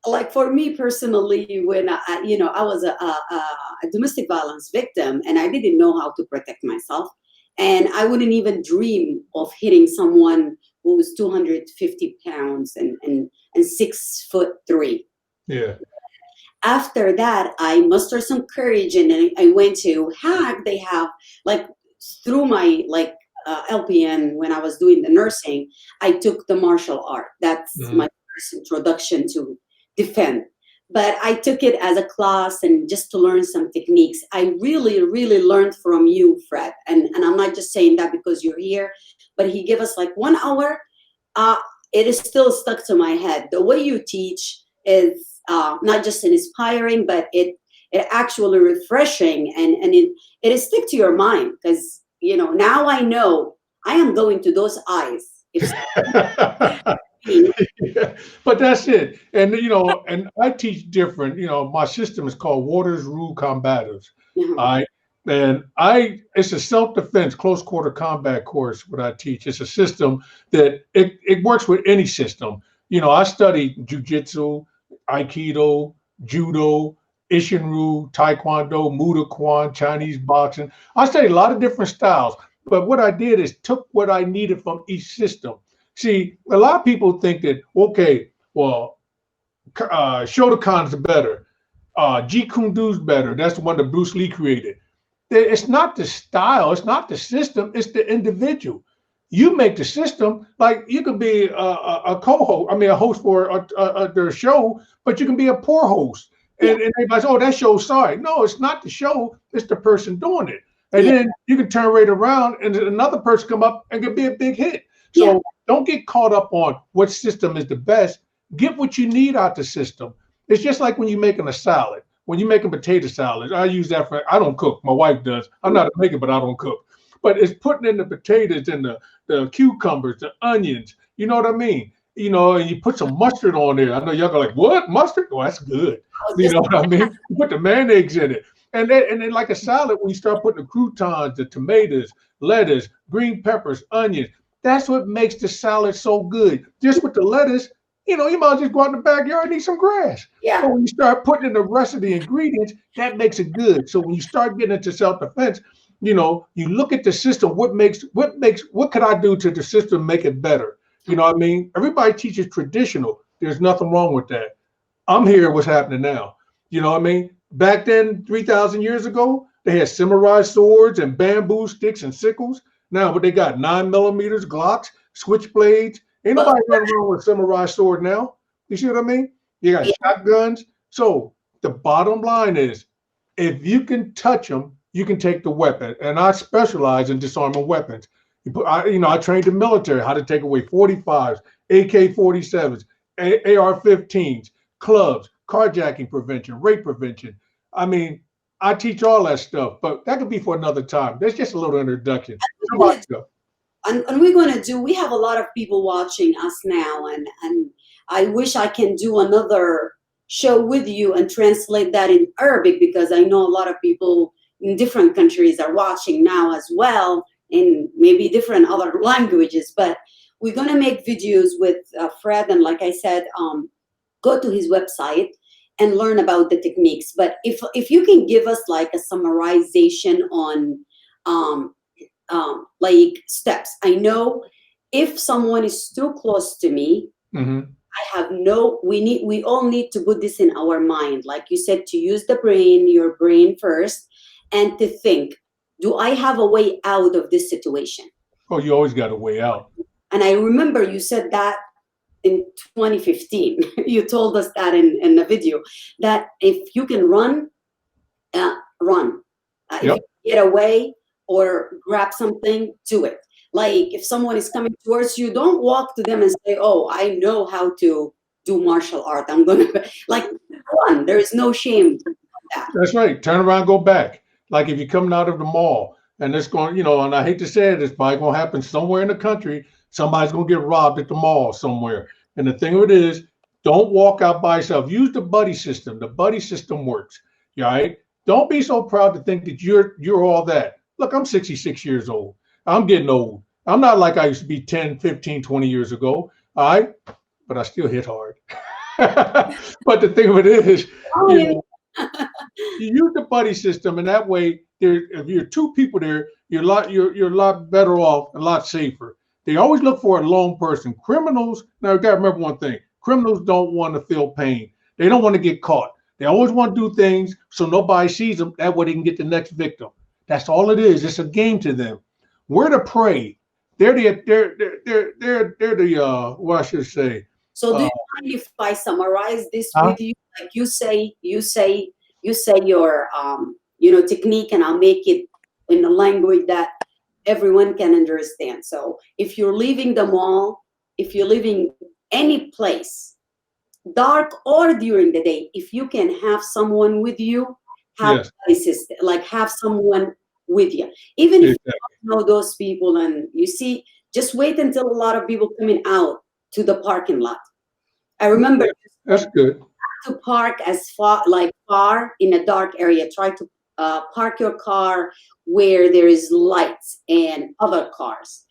like for me personally, when I was a domestic violence victim and I didn't know how to protect myself. And I wouldn't even dream of hitting someone who was 250 pounds and 6'3". Yeah. After that, I mustered some courage and I went to Hag. They have like through my LPN when I was doing the nursing, I took the martial art. That's my first introduction to defend. But I took it as a class and just to learn some techniques. I really, really learned from you, Fred. And I'm not just saying that because you're here, but he gave us like 1 hour. It is still stuck to my head. The way you teach is not just inspiring, but it actually refreshing and it is stick to your mind because now I know I am going to those eyes. Yeah, but that's it. And and I teach different. My system is called Waters Rule Combatives. All right. And it's a self-defense close quarter combat course. What I teach, it's a system that it works with any system. I studied jujitsu, aikido, judo, ishinru, taekwondo, muay thai, Chinese boxing. I studied a lot of different styles. But what I did is took what I needed from each system. See, a lot of people think that, okay, well, Shotokan's better. Jeet Kune Do's better. That's the one that Bruce Lee created. It's not the style. It's not the system. It's the individual. You make the system. Like you could be a co-host. I mean, a host for their show, but you can be a poor host. And everybody's, oh, that show's sorry. No, it's not the show. It's the person doing it. And then you can turn right around and another person come up and can be a big hit. So don't get caught up on what system is the best. Get what you need out the system. It's just like when you're making a salad. When you're making potato salad, I use that for, I don't cook. My wife does. I'm not a maker, but I don't cook. But it's putting in the potatoes and the cucumbers, the onions. You know what I mean? And you put some mustard on there. I know y'all go like, what? Mustard? Oh, that's good. You know what I mean? You put the mayonnaise in it. And then like a salad, when you start putting the croutons, the tomatoes, lettuce, green peppers, onions, that's what makes the salad so good. Just with the lettuce, you might as well just go out in the backyard and eat some grass. Yeah. But when you start putting in the rest of the ingredients, that makes it good. So when you start getting into self-defense, you look at the system. What could I do to the system to make it better? You know what I mean? Everybody teaches traditional. There's nothing wrong with that. I'm here. What's happening now? You know what I mean? Back then, 3,000 years ago, they had samurai swords and bamboo sticks and sickles. Now, what they got? 9mm, Glocks, switchblades. Ain't nobody running around with a samurai sword now. You see what I mean? You got shotguns. So the bottom line is, if you can touch them, you can take the weapon. And I specialize in disarming weapons. I trained the military how to take away 45s, AK-47s, AR-15s, clubs, carjacking prevention, rape prevention. I mean, I teach all that stuff, but that could be for another time. That's just a little introduction. And we're going to do, we have a lot of people watching us now, and I wish I can do another show with you and translate that in Arabic, because I know a lot of people in different countries are watching now as well, in maybe different other languages. But we're going to make videos with Fred, and like I said, go to his website and learn about the techniques. But if you can give us like a summarization on like steps. I know if someone is too close to me, we all need to put this in our mind. Like you said, to use your brain first, and to think, do I have a way out of this situation? Oh, you always got a way out. And I remember you said that in 2015. You told us that in the video, that if you can run, run. If Yep. you get away or grab something, do it. Like if someone is coming towards you, don't walk to them and say, oh, I know how to do martial art. I'm going to, like, run. There is no shame in that. That's right. Turn around, go back. Like if you're coming out of the mall and it's going, you know, and I hate to say it, it's probably going to happen somewhere in the country. Somebody's going to get robbed at the mall somewhere. And the thing of it is, don't walk out by yourself. Use the buddy system. The buddy system works. You all right? Don't be so proud to think that you're all that. Look, I'm 66 years old. I'm getting old. I'm not like I used to be 10, 15, 20 years ago. All right? But I still hit hard. But the thing of it is, you know, you use the buddy system, and that way, if you're two people there, you're a lot better off, a lot safer. They always look for a lone person. Criminals, now you got to remember one thing: criminals don't want to feel pain. They don't want to get caught. They always want to do things so nobody sees them. That way, they can get the next victim. That's all it is. It's a game to them. We're the prey. They're the what I should say. So do you mind if I summarize this with you? Like you say your technique, and I'll make it in a language that everyone can understand. So if you're leaving the mall, if you're leaving any place, dark or during the day, if you can have someone with you, have have someone with you. Even if you don't know those people, and you see, just wait until a lot of people coming out to the parking lot. I remember that's good to park as far in a dark area. Try to park your car where there is lights and other cars.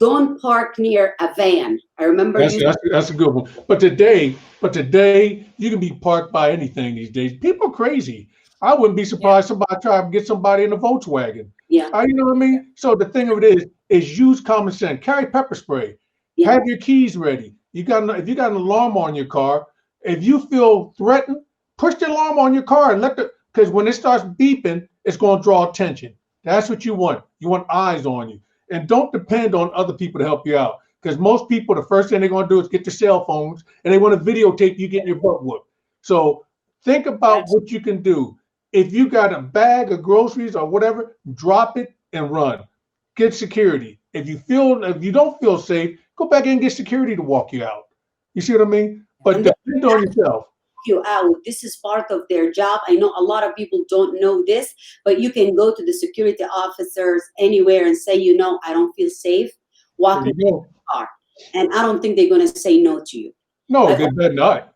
Don't park near a van. I remember that's a good one. But today you can be parked by anything these days. People are crazy. I wouldn't be surprised somebody try to get somebody in a Volkswagen. Yeah. You know what I mean? So the thing of it is use common sense. Carry pepper spray. Yeah. Have your keys ready. If you got an alarm on your car, if you feel threatened, push the alarm on your car and because when it starts beeping, it's going to draw attention. That's what you want. You want eyes on you. And don't depend on other people to help you out. Because most people, the first thing they're going to do is get their cell phones and they want to videotape you getting your butt whooped. So think about what you can do. If you got a bag of groceries or whatever, drop it and run. Get security. If you don't feel safe, go back in and get security to walk you out. You see what I mean? But depend on yourself. You out. This is part of their job. I know a lot of people don't know this, but you can go to the security officers anywhere and say, I don't feel safe. Walk in the car. And I don't think they're going to say no to you. No, they better not.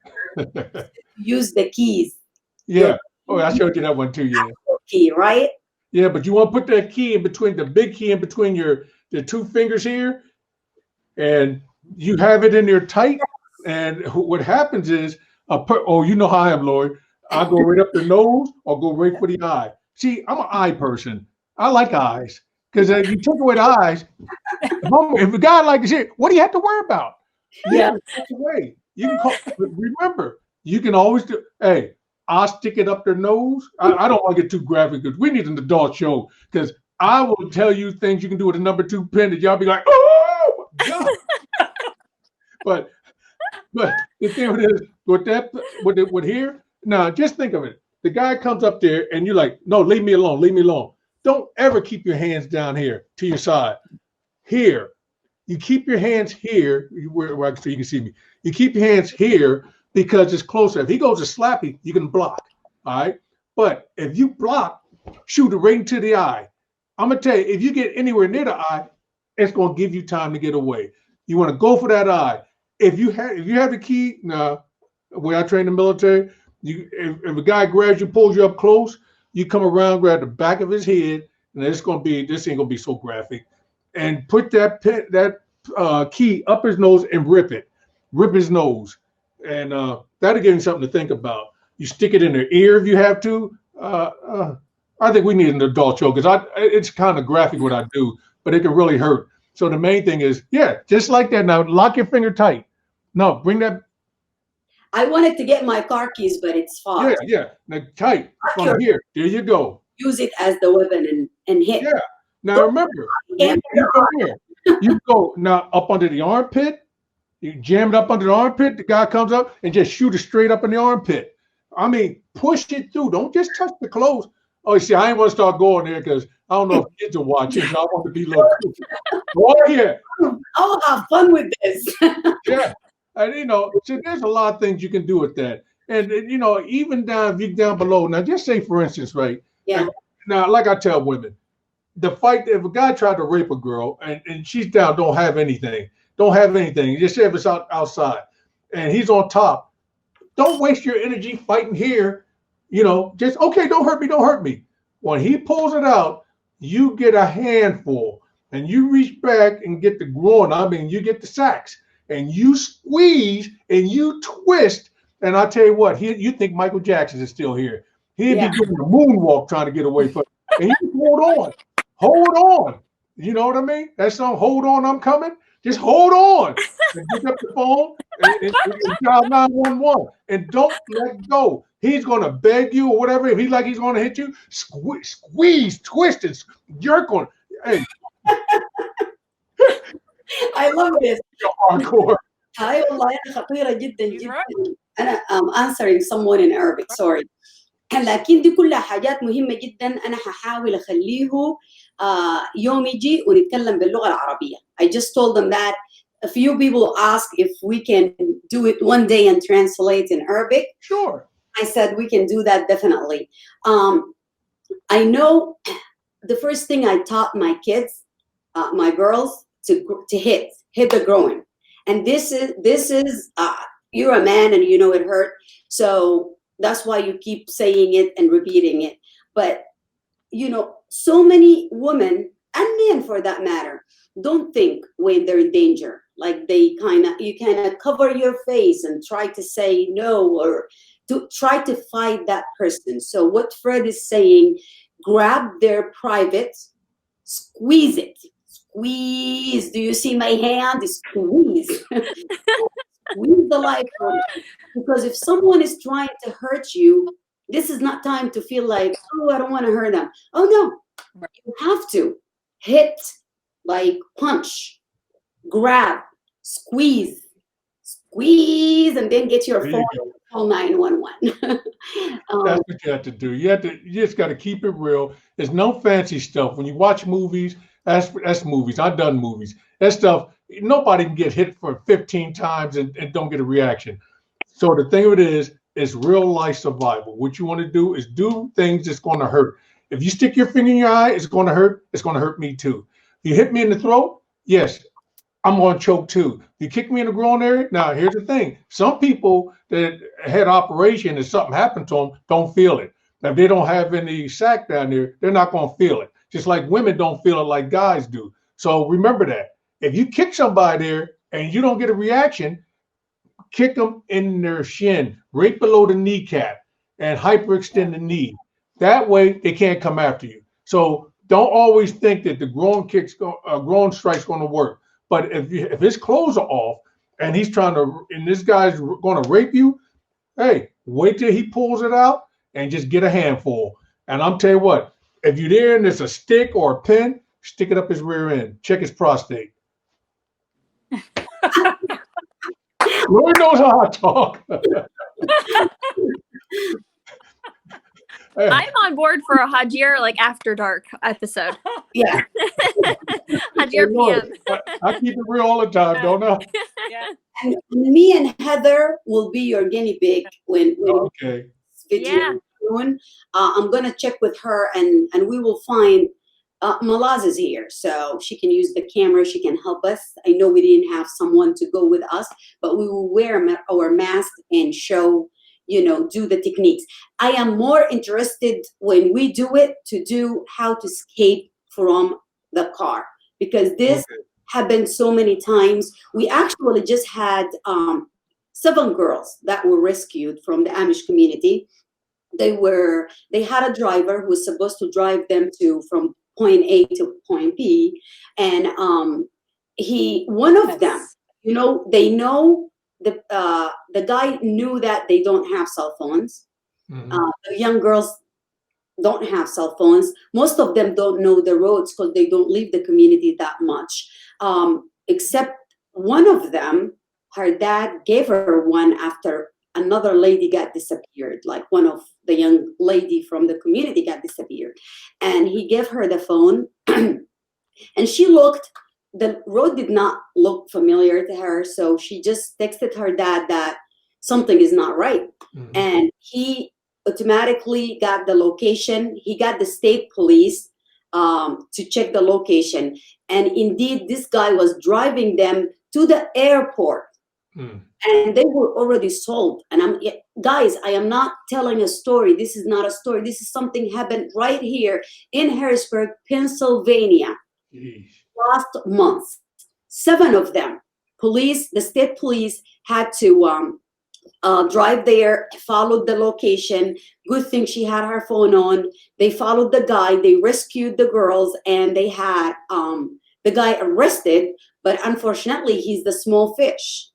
Use the keys. Yeah. Oh, I showed you that one too. Yeah. Key, right? Yeah, but you want to put that key in between the big key in between the two fingers here, and you have it in there tight. And what happens is, you know how I am, Lori. I go right up the nose or go right for the eye. See, I'm an eye person. I like eyes because if you take away the eyes, if a guy like this, what do you have to worry about? Yeah. Away. You can call. Remember, you can always do. Hey, I'll stick it up their nose. I don't want to get too graphic because we need an adult show. Because I will tell you things you can do with a number 2 pin that y'all be like, oh God. But the thing is, with here, now just think of it. The guy comes up there and you're like, no, leave me alone, leave me alone. Don't ever keep your hands down here to your side. Here, you keep your hands here, so you can see me. You keep your hands here because it's closer. If he goes to slap you can block, all right? But if you block, shoot it right into the eye. I'm going to tell you, if you get anywhere near the eye, it's going to give you time to get away. You want to go for that eye. If you have the key, where I train in the military, if a guy grabs you, pulls you up close, you come around, grab the back of his head, and this ain't gonna be so graphic, and put that key up his nose and rip his nose, and that'll give him something to think about. You stick it in their ear if you have to. I think we need an adult show because it's kind of graphic what I do, but it can really hurt. So the main thing is, just like that. Now lock your finger tight. No, bring that. I wanted to get my car keys, but it's far. Yeah. Now tight from here. There you go. use it as the weapon and hit. Yeah. Now remember, you go here. You go now up under the armpit. You jam it up under the armpit. The guy comes up and just shoot it straight up in the armpit. I mean, push it through. Don't just touch the clothes. Oh, see, I ain't want to start going there because I don't know if kids are watching. So I want to be a little cool. Go here. I'll have fun with this. Yeah. And so there's a lot of things you can do with that. And even down, if you down below, now just say for instance, right? Yeah. Now, like I tell women, the fight, if a guy tried to rape a girl and she's down, don't have anything. Just say if it's outside and he's on top, don't waste your energy fighting here. Just, okay, don't hurt me. When he pulls it out, you get a handful and you reach back and get the groin. I mean, you get the sacks and you squeeze and you twist. And I tell you what, you think Michael Jackson is still here. He'd be doing the moonwalk trying to get away from it. And you hold on. You know what I mean? That song, Hold On, I'm Coming. Just hold on and pick up the phone and dial 911 and don't let go. He's going to beg you or whatever. If he's going to hit you, squeeze, twist, and jerk on. Hey. I love this. Hardcore. هاي والله خطيرة جدا جدا. أنا answering someone in Arabic, sorry. لكن دي كلها حاجات مهمة جدا. أنا هحاول أخليه يوم يجي ونتكلم باللغة العربية. I just told them that a few people asked if we can do it one day and translate in Arabic. Sure. I said we can do that definitely. I know the first thing I taught my kids, my girls, to hit the groin. And this is you're a man and you know it hurt. So that's why you keep saying it and repeating it. But so many women and men for that matter don't think when they're in danger. Like you kind of cover your face and try to say no or to try to fight that person. So what Fred is saying, grab their private, squeeze it. Squeeze. Do you see my hand? Squeeze. Squeeze the life from it. Because if someone is trying to hurt you, this is not time to feel like, oh, I don't want to hurt them. Oh, no. You have to hit, like punch, grab, squeeze, and then get your phone and call 911. That's what you have to do. You just got to keep it real. There's no fancy stuff. When you watch movies, that's movies. I've done movies. That stuff, nobody can get hit for 15 times and don't get a reaction. So the thing of it is real life survival. What you want to do is do things that's going to hurt. If you stick your finger in your eye, it's going to hurt. It's going to hurt me too. If you hit me in the throat, yes, I'm going to choke too. If you kick me in the groin area, now here's the thing. Some people that had operation and something happened to them don't feel it. Now, if they don't have any sac down there, they're not going to feel it. Just like women don't feel it like guys do. So remember that. If you kick somebody there and you don't get a reaction, kick them in their shin, right below the kneecap, and hyperextend the knee. That way, they can't come after you. So don't always think that the groin strike's going to work. But if his clothes are off and this guy's going to rape you, hey, wait till he pulls it out and just get a handful. And I'm telling you what, if you're there and there's a stick or a pin, stick it up his rear end. Check his prostate. Lord knows how I talk. I'm on board for a Hagir after dark episode. Yeah. Hagir PM. I keep it real all the time, don't I? Yeah. And me and Heather will be your guinea pig when Okay. video soon. I'm gonna check with her and we will find Malaz is here, so she can use the camera. She can help us. I know we didn't have someone to go with us, but we will wear our mask and show, do the techniques. I am more interested when we do it to do how to escape from the car, because this happened so many times. We actually just had 7 girls that were rescued from the Amish community. They had a driver who was supposed to drive them from point A to point B, and one of them, they know the guy knew that they don't have cell phones. Mm-hmm. The young girls don't have cell phones. Most of them don't know the roads because they don't leave the community that much. Except one of them, her dad gave her one after another lady got disappeared. Like one of the young lady from the community got disappeared, and he gave her the phone. And she looked, the road did not look familiar to her, so she just texted her dad that something is not right. And he automatically got the location. He got the state police to check the location. And indeed, this guy was driving them to the airport. And they were already sold. And guys, I am not telling a story. This is not a story. This is something happened right here in Harrisburg, Pennsylvania. Jeez. Last month, 7 of them, police, the state police had to drive there, followed the location. Good thing she had her phone on. They followed the guy, they rescued the girls, and they had the guy arrested, but unfortunately, he's the small fish.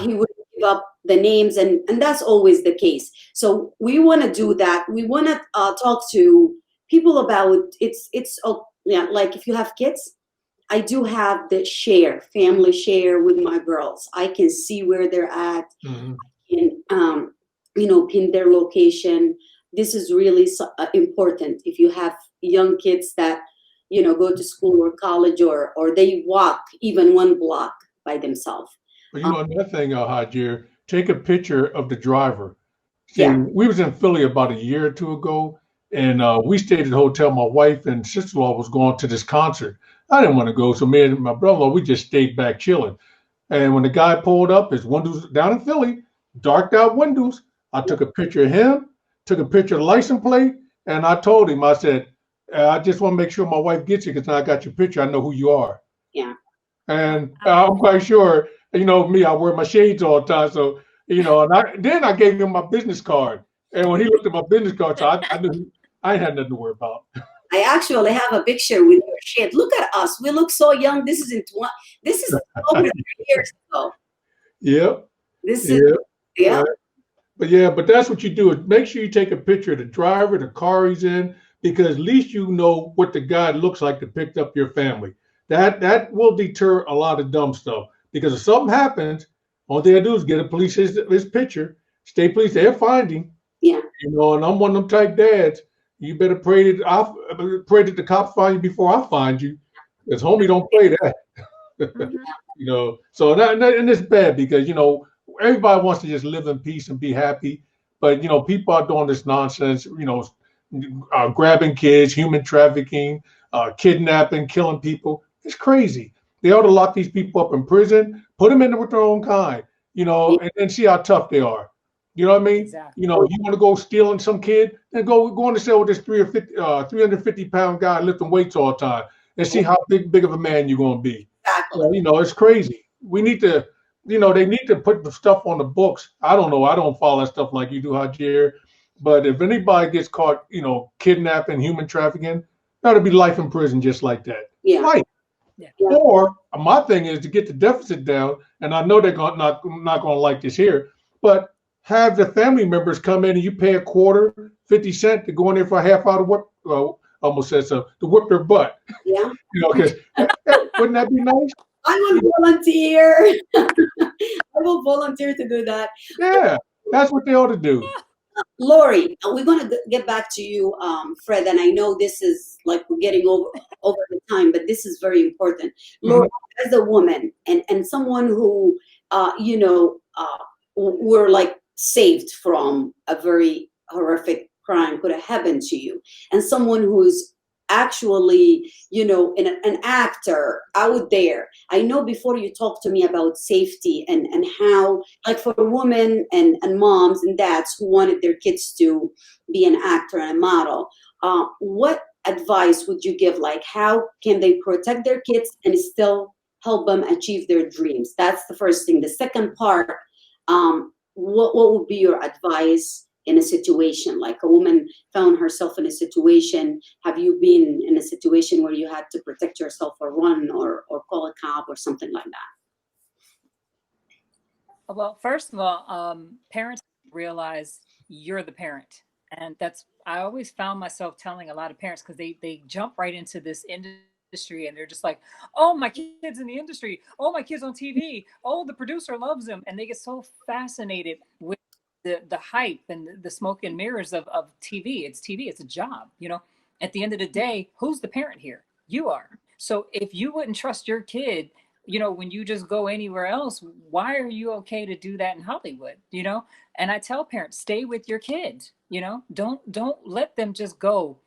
He wouldn't give up the names, and that's always the case. So we want to do that. We want to talk to people about yeah, like if you have kids, I do have the family share with my girls. I can see where they're at, and pin their location. This is really important. If you have young kids that go to school or college, or they walk even 1 block by themselves. But another thing, Hagir, take a picture of the driver. See, Yeah. we was in Philly about a year or two ago, and we stayed at the hotel. My wife and sister-in-law was going to this concert. I didn't want to go, so me and my brother-in-law, we just stayed back chilling. And when the guy pulled up, his windows down in Philly, darked out windows, I took a picture of him, took a picture of the license plate, and I told him, I said, I just want to make sure my wife gets it because now I got your picture. I know who you are. Yeah. And I'm quite sure, me, I wear my shades all the time. So, and then I gave him my business card. And when he looked at my business card, so I knew I ain't had nothing to worry about. I actually have a picture with your shade. Look at us. We look so young. This is over 3 years ago. Yep. This is, yeah. But that's what you do, is make sure you take a picture of the driver, the car he's in, because at least you know what the guy looks like that picked up your family. That will deter a lot of dumb stuff. Because if something happens, all they do is get a police his picture. State police, they'll find him. Yeah. And I'm one of them type dads. You better pray that the cops find you before I find you. Because homie don't play that. So and it's bad because everybody wants to just live in peace and be happy, but people are doing this nonsense. Grabbing kids, human trafficking, kidnapping, killing people. It's crazy. They ought to lock these people up in prison, put them in with their own kind, and see how tough they are. You know what I mean? Exactly. You want to go stealing some kid, then go on the cell with this 350-pound guy lifting weights all the time, and see how big of a man you're going to be. Exactly. It's crazy. We need to, they need to put the stuff on the books. I don't know. I don't follow that stuff like you do, Hagir. But if anybody gets caught, kidnapping, human trafficking, that'll be life in prison just like that. Yeah. Life. Yeah. Or my thing is to get the deficit down, and I know they're not going to like this here, but have the family members come in and you pay a quarter, 50 cents to go in there for a half hour to work. Almost said so, to whip their butt. Yeah. Because wouldn't that be nice? I will volunteer. I will volunteer to do that. Yeah, that's what they ought to do. Lori, we're going to get back to you, Fred, and I know this is like we're getting over the time, but this is very important. Lori, as a woman and someone who, were like saved from a very horrific crime could have happened to you, and someone who's actually, an actor out there. I know before you talked to me about safety and how, like for women and moms and dads who wanted their kids to be an actor and a model, what advice would you give? Like, how can they protect their kids and still help them achieve their dreams? That's the first thing. The second part, what would be your advice in a situation like a woman found herself in a situation? Have you been in a situation where you had to protect yourself or run or call a cop or something like that? Well, first of all, parents realize you're the parent. And that's, I always found myself telling a lot of parents, because they jump right into this industry and they're just like, oh, my kid's in the industry, oh, my kid's on TV, oh, the producer loves him, and they get so fascinated with the hype and the smoke and mirrors of TV. It's TV, it's a job, you know. At the end of the day, who's the parent here? You are. So if you wouldn't trust your kid, you know, when you just go anywhere else, why are you okay to do that in Hollywood, you know? And I tell parents, stay with your kids, you know. Don't let them just go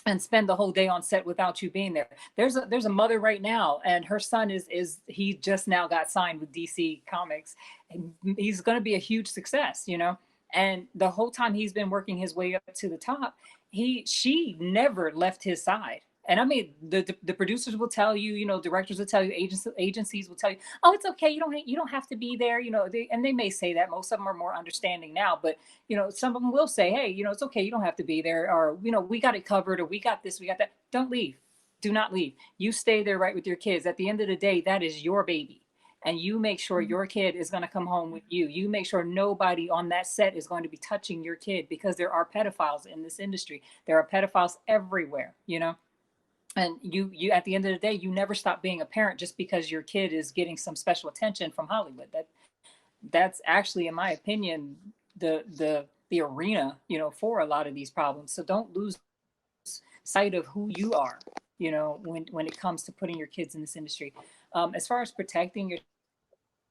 and spend the whole day on set without you being there. There's a mother right now, and her son is he just now got signed with DC Comics, and he's going to be a huge success, you know. And the whole time he's been working his way up to the top, she never left his side. And I mean, the producers will tell you, you know, directors will tell you, agencies will tell you, oh, it's okay, you don't have to be there, you know. And they may say that. Most of them are more understanding now, but you know, some of them will say, hey, you know, it's okay, you don't have to be there, or you know, we got it covered, or we got this, we got that. Don't leave. Do not leave. You stay there right with your kids. At the end of the day, that is your baby. And you make sure your kid is going to come home with you. You make sure nobody on that set is going to be touching your kid, because there are pedophiles in this industry. There are pedophiles everywhere, you know. And you at the end of the day, you never stop being a parent just because your kid is getting some special attention from Hollywood. That's actually, in my opinion, the arena, you know, for a lot of these problems. So don't lose sight of who you are, you know, when it comes to putting your kids in this industry. As far as protecting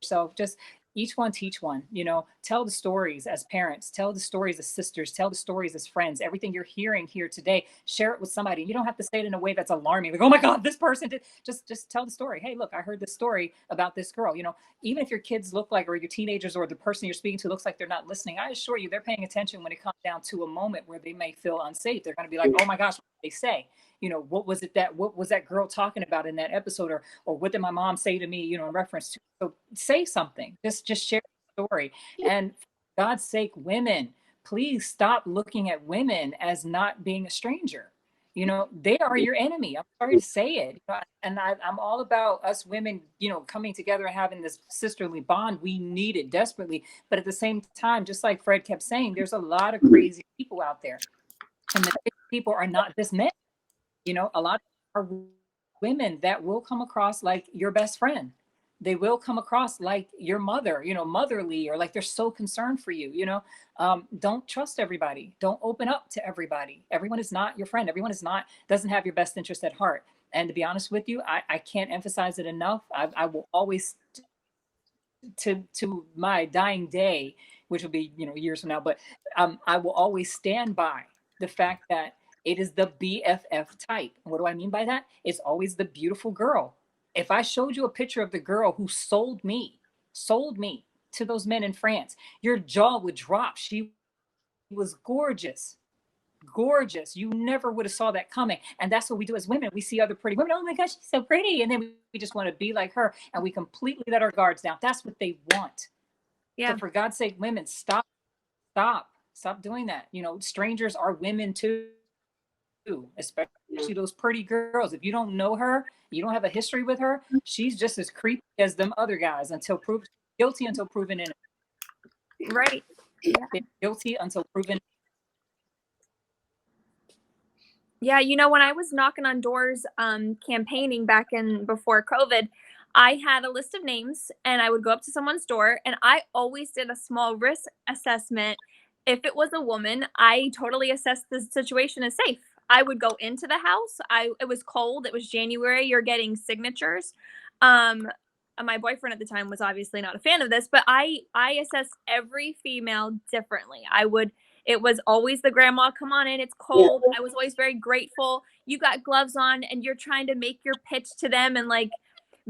yourself, just each one teach one, you know. Tell the stories as parents, tell the stories as sisters, tell the stories as friends. Everything you're hearing here today, share it with somebody. You don't have to say it in a way that's alarming, like, oh my god, this person did. Just tell the story. Hey, look, I heard this story about this girl, you know. Even if your kids look like, or your teenagers, or the person you're speaking to looks like they're not listening, I assure you they're paying attention when it comes down to a moment where they may feel unsafe. They're going to be like, oh my gosh, what did they say? You know, what was that girl talking about in that episode, or what did my mom say to me, you know, in reference to. So say something. Just share the story. And for God's sake, women, please stop looking at women as not being a stranger. You know, they are your enemy. I'm sorry to say it. And I'm all about us women, you know, coming together and having this sisterly bond. We need it desperately. But at the same time, just like Fred kept saying, there's a lot of crazy people out there. And the crazy people are not just men. You know, a lot of are women that will come across like your best friend. They will come across like your mother, you know, motherly, or like they're so concerned for you, you know. Don't trust everybody. Don't open up to everybody. Everyone is not your friend. Everyone doesn't have your best interest at heart. And to be honest with you, I can't emphasize it enough. I will always, to my dying day, which will be, you know, years from now, but I will always stand by the fact that it is the BFF type. What do I mean by that? It's always the beautiful girl. If I showed you a picture of the girl who sold me to those men in France, your jaw would drop. She was gorgeous, gorgeous. You never would have saw that coming. And that's what we do as women. We see other pretty women. Oh my gosh, she's so pretty. And then we just want to be like her. And we completely let our guards down. That's what they want. Yeah. So for God's sake, women, stop doing that. You know, strangers are women too, especially those pretty girls. If you don't know her, you don't have a history with her, she's just as creepy as them other guys until proven guilty, until proven innocent. Right. Yeah. Guilty until proven. Yeah, you know, when I was knocking on doors, campaigning back in before COVID, I had a list of names, and I would go up to someone's door, and I always did a small risk assessment. If it was a woman, I totally assessed the situation as safe. I would go into the house. It was cold. It was January. You're getting signatures. My boyfriend at the time was obviously not a fan of this, but I assessed every female differently. It was always the grandma, come on in, it's cold. Yeah. I was always very grateful. You got gloves on and you're trying to make your pitch to them and like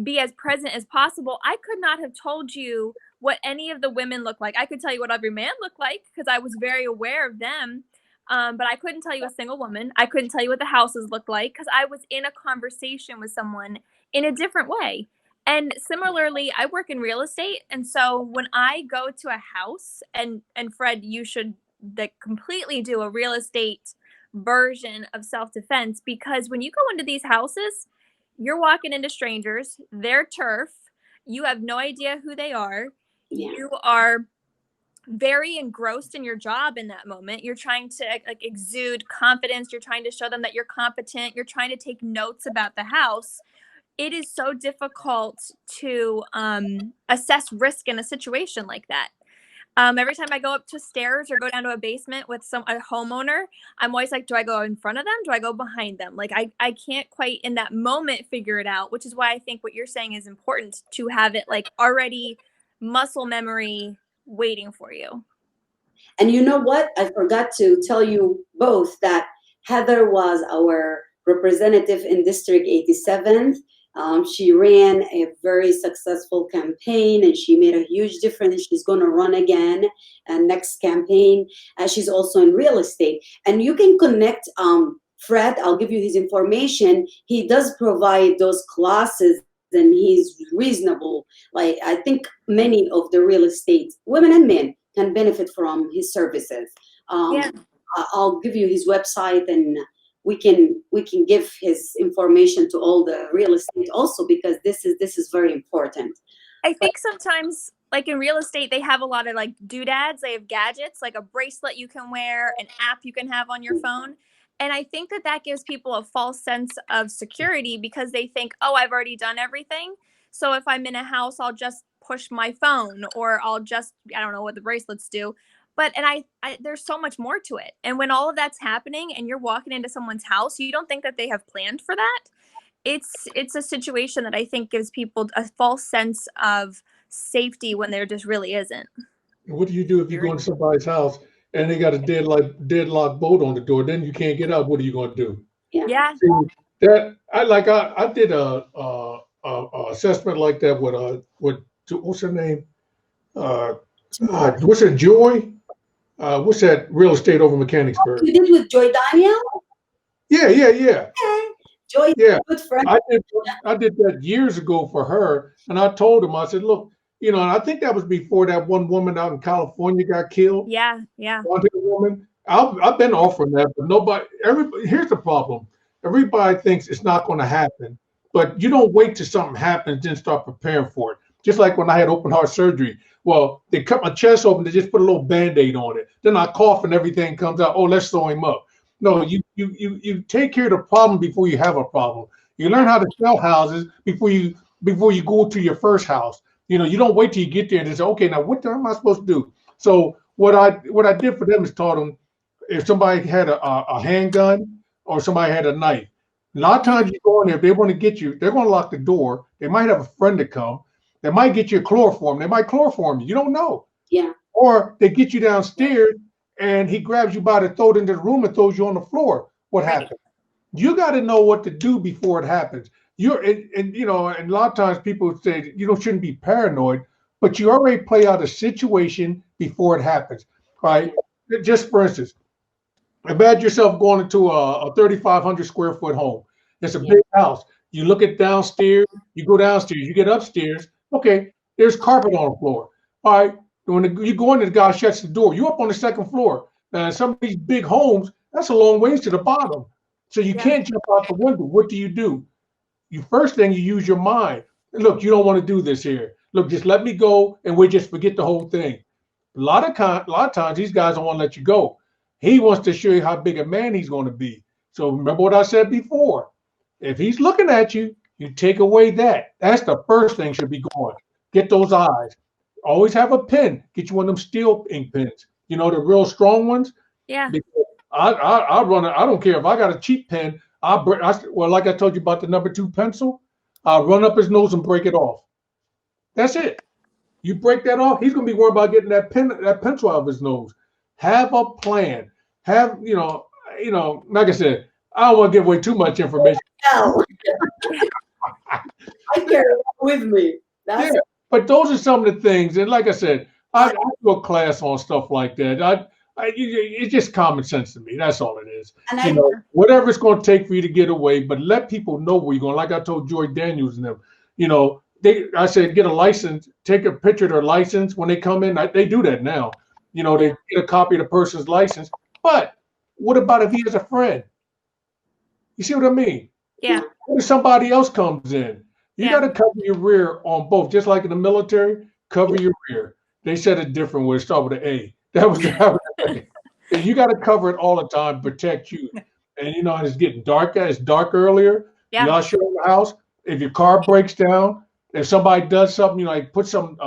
be as present as possible. I could not have told you what any of the women look like. I could tell you what every man looked like because I was very aware of them. But I couldn't tell you a single woman. I couldn't tell you what the houses looked like because I was in a conversation with someone in a different way. And similarly, I work in real estate. And so when I go to a house, and Fred, you should completely do a real estate version of self-defense, because when you go into these houses, you're walking into strangers, their turf, you have no idea who they are. Yeah. You are very engrossed in your job in that moment. You're trying to like exude confidence. You're trying to show them that you're competent. You're trying to take notes about the house. It is so difficult to assess risk in a situation like that. Every time I go up to stairs or go down to a basement with a homeowner, I'm always like, do I go in front of them? Do I go behind them? Like I can't quite in that moment figure it out, which is why I think what you're saying is important, to have it like already muscle memory waiting for you. And you know what? I forgot to tell you both that Heather was our representative in District 87th. She ran a very successful campaign and she made a huge difference. She's going to run again next campaign. She's also in real estate. And you can connect Fred. I'll give you his information. He does provide those classes and he's reasonable. Like I think many of the real estate women and men can benefit from his services. Yeah. I'll give you his website and we can give his information to all the real estate also, because this is very important. I think sometimes like in real estate, they have a lot of like doodads. They have gadgets, like a bracelet you can wear, an app you can have on your phone. And I think that gives people a false sense of security because they think, oh, I've already done everything. So if I'm in a house, I'll just push my phone or I'll just, I don't know what the bracelets do. But, and I there's so much more to it. And when all of that's happening and you're walking into someone's house, you don't think that they have planned for that. It's a situation that I think gives people a false sense of safety when there just really isn't. What do you do if you go into somebody's house and they got a deadlock bolt on the door? Then you can't get out. What are you going to do? Yeah. See, that I did a assessment like that with what's her name? What's her Joy? What's that real estate over Mechanicsburg? You did with Joy Daniel? Yeah. Okay. Joy, Yeah. good friend. I did that years ago for her, and I told him, I said, look, and I think that was before that one woman out in California got killed. Yeah. Wanted woman. I've been offering that, but here's the problem. Everybody thinks it's not going to happen, but you don't wait till something happens, then start preparing for it. Just like when I had open heart surgery. Well, they cut my chest open, they just put a little Band-Aid on it. Then I cough and everything comes out. Oh, let's sew him up. No, you take care of the problem before you have a problem. You learn how to sell houses before you go to your first house. You don't wait till you get there and say, okay, now what am I supposed to do? So what I did for them is taught them if somebody had a handgun or somebody had a knife. A lot of times you go in there, if they want to get you, they're going to lock the door. They might have a friend to come. They might get you a chloroform. They might chloroform you. You don't know. Yeah. Or they get you downstairs and he grabs you by the throat into the room and throws you on the floor. What happened? You got to know what to do before it happens. And a lot of times people say shouldn't be paranoid, but you already play out a situation before it happens, right? Just for instance, imagine yourself going into a 3,500 square foot home. It's a big house. You look at downstairs, you go downstairs, you get upstairs. Okay, there's carpet on the floor. All right, when you go in, the guy shuts the door. You're up on the second floor. Now, some of these big homes, that's a long ways to the bottom. So you can't jump out the window. What do? You first thing, you use your mind. Look, you don't want to do this here. Look, just let me go, and we just forget the whole thing. A lot of times, these guys don't want to let you go. He wants to show you how big a man he's going to be. So remember what I said before. If he's looking at you, you take away that. That's the first thing should be going. Get those eyes. Always have a pen. Get you one of them steel ink pens. The real strong ones. Yeah. Because I run it. I don't care if I got a cheap pen. Like I told you about the number 2 pencil, I'll run up his nose and break it off. That's it. You break that off, he's gonna be worried about getting that pencil out of his nose. Have a plan. Have like I said, I don't want to give away too much information. No. I carry it with me. But those are some of the things, and like I said, I do a class on stuff like that. It's just common sense to me. That's all it is. And whatever it's going to take for you to get away, but let people know where you're going. Like I told Joy Daniels and them, I said, get a license, take a picture of their license when they come in. They do that now. They get a copy of the person's license. But what about if he has a friend? You see what I mean? Yeah. What if somebody else comes in? You got to cover your rear on both, just like in the military. Cover your rear. They said it different where it started with an A. That was you got to cover it all the time, protect you. And you know, it's getting dark. It's dark earlier. Yeah. Y'all show the house. If your car breaks down, if somebody does something, you know, like put some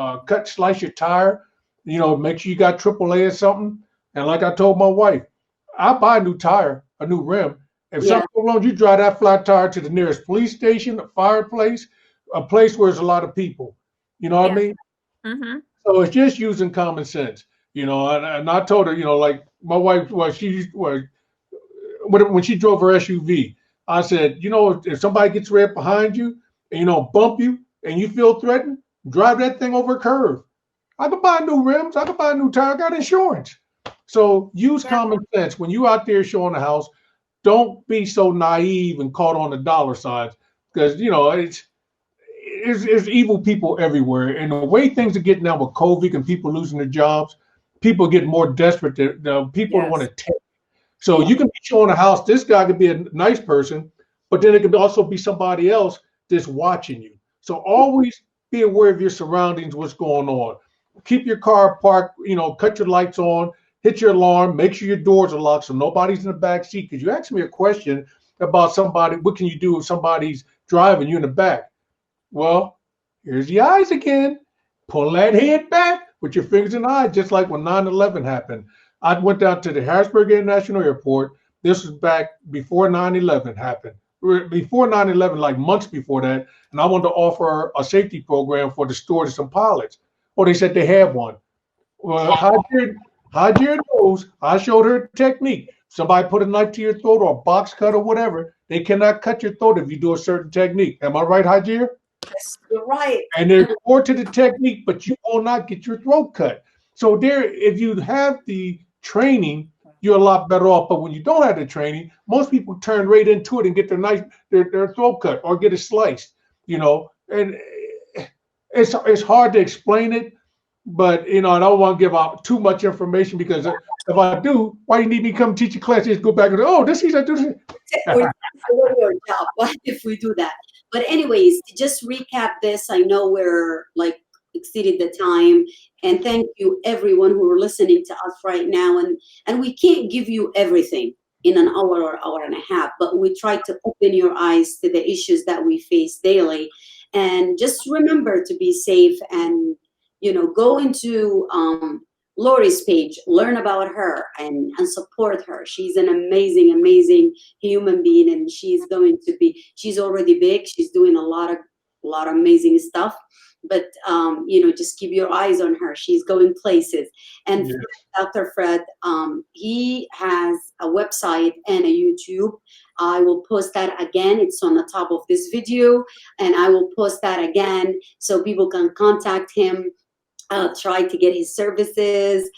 slice your tire. You know, make sure you got AAA or something. And like I told my wife, I buy a new tire, a new rim. If Yeah. something goes wrong, you drive that flat tire to the nearest police station, a fireplace, a place where there's a lot of people. You know what I mean? Mm-hmm. So it's just using common sense, you know. And I told her, you know, like my wife, when she drove her SUV, I said, you know, if somebody gets right behind you and you know bump you and you feel threatened, drive that thing over a curve. I could buy new rims, I could buy a new tire, I got insurance. So use common sense when you out there showing the house. Don't be so naive and caught on the dollar signs because you know it's evil people everywhere. And the way things are getting now with COVID and people losing their jobs, people get more desperate. People Yes. want to take. So you can be showing a house. This guy could be a nice person, but then it could also be somebody else that's watching you. So always be aware of your surroundings, what's going on. Keep your car parked, you know, cut your lights on, hit your alarm, make sure your doors are locked so nobody's in the back seat. Because you asked me a question about somebody, what can you do if somebody's driving you in the back? Well, here's the eyes again. Pull that head back with your fingers and eyes, just like when 9/11 happened. I went down to the Harrisburg International Airport. This was back before 9/11 happened. Before 9/11, like months before that, and I wanted to offer a safety program for the stewardess and pilots. Well, they said they had one. Well, Hagir knows. I showed her a technique. Somebody put a knife to your throat or a box cut or whatever. They cannot cut your throat if you do a certain technique. Am I right, Hagir? Yes, you're right. And there's more to the technique, but you will not get your throat cut. So there, if you have the training, you're a lot better off. But when you don't have the training, most people turn right into it and get their throat cut or get it sliced. You know, and it's hard to explain it. But you know, I don't want to give out too much information because if I do, why you need me to come teach a class? Just go back and oh, this is I do this. We're doing your job. What if we do that? But anyways, to just recap this, I know we're like exceeded the time, and thank you everyone who are listening to us right now. And we can't give you everything in an hour or hour and a half, but we try to open your eyes to the issues that we face daily, and just remember to be safe and you know go into Lori's page, learn about her and support her. She's an amazing human being, and she's already big. She's doing a lot of amazing stuff. But you know, just keep your eyes on her. She's going places. And Yes. Dr. Fred, he has a website and a YouTube. I will post that again. It's on the top of this video, and I will post that again so people can contact him. Try to get his services.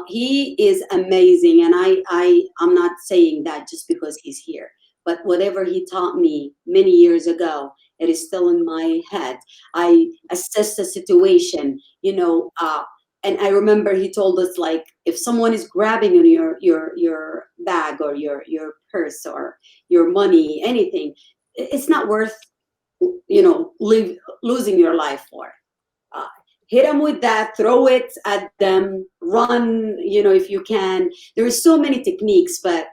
He is amazing, and I'm not saying that just because he's here, but whatever he taught me many years ago, it is still in my head. I assess the situation, you know, and I remember he told us like if someone is grabbing on your bag or your purse or your money, anything, it's not worth you know losing your life for. Hit them with that, throw it at them, run, you know, if you can. There are so many techniques, but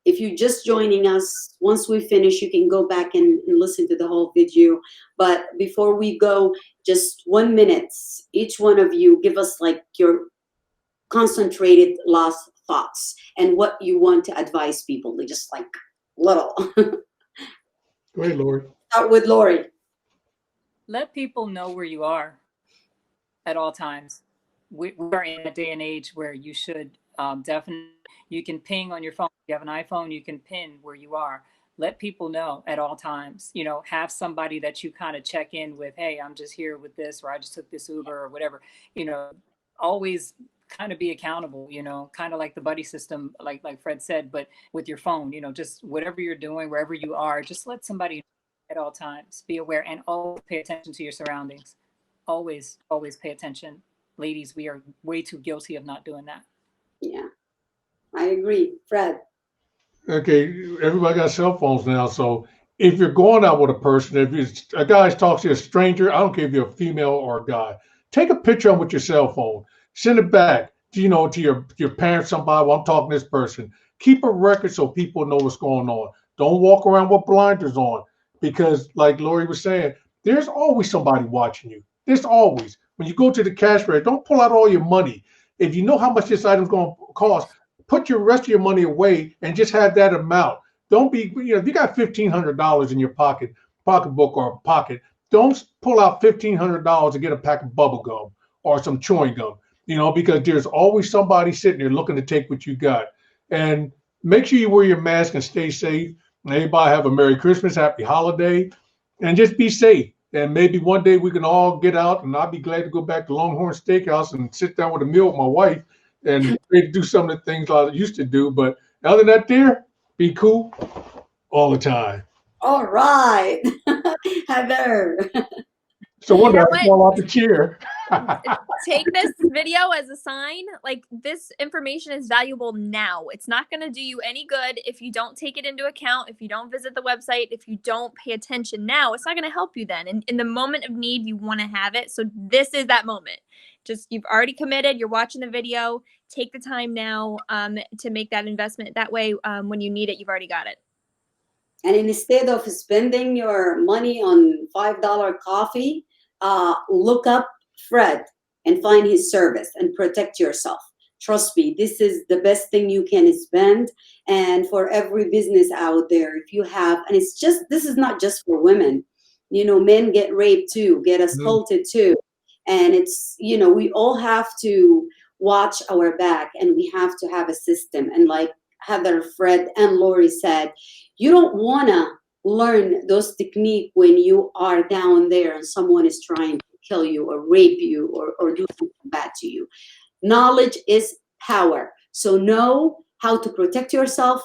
if you're just joining us, once we finish, you can go back and listen to the whole video. But before we go, just 1 minute, each one of you, give us like your concentrated last thoughts and what you want to advise people. Just like little. Go ahead, Lori. Start with Lori. Let people know where you are at all times. We are in a day and age where you should definitely, you can ping on your phone. If you have an iPhone, you can pin where you are. Let people know at all times. You know, have somebody that you kind of check in with. Hey, I'm just here with this, or I just took this Uber or whatever. You know, always kind of be accountable, you know, kind of like the buddy system, like Fred said, but with your phone, you know, just whatever you're doing, wherever you are, just let somebody know at all times. Be aware and always pay attention to your surroundings. Always pay attention. Ladies, we are way too guilty of not doing that. Yeah, I agree. Fred. Okay, everybody got cell phones now. So if you're going out with a person, if a guy talks to a stranger, I don't care if you're a female or a guy, take a picture of it with your cell phone, send it back, to your parents, somebody. Well, I'm talking to this person. Keep a record so people know what's going on. Don't walk around with blinders on, because like Lori was saying, there's always somebody watching you. There's always. When you go to the cash register, don't pull out all your money. If you know how much this item's going to cost, put your rest of your money away and just have that amount. Don't be, if you got $1,500 in your pocketbook or pocket, don't pull out $1,500 to get a pack of bubble gum or some chewing gum, because there's always somebody sitting there looking to take what you got. And make sure you wear your mask and stay safe. And everybody have a Merry Christmas, Happy Holiday, and just be safe. And maybe one day we can all get out, and I'll be glad to go back to Longhorn Steakhouse and sit down with a meal with my wife and maybe do some of the things I used to do. But other than that, be cool all the time. All right, Heather. So one day I fall off the chair. Take this video as a sign. Like, this information is valuable now. It's not going to do you any good if you don't take it into account, if you don't visit the website, if you don't pay attention now. It's not going to help you then. And in the moment of need, you want to have it. So this is that moment. Just, you've already committed. You're watching the video. Take the time now to make that investment. That way, when you need it, you've already got it. And instead of spending your money on $5 coffee, look up Fred and find his service and protect yourself. Trust me, this is the best thing you can spend. And for every business out there, if you have, and this is not just for women, men get raped too, get assaulted too. And it's, we all have to watch our back, and we have to have a system. And like Heather, Fred, and Lori said, you don't want to learn those techniques when you are down there and someone is trying to kill you or rape you or do something bad to you. Knowledge is power. So know how to protect yourself,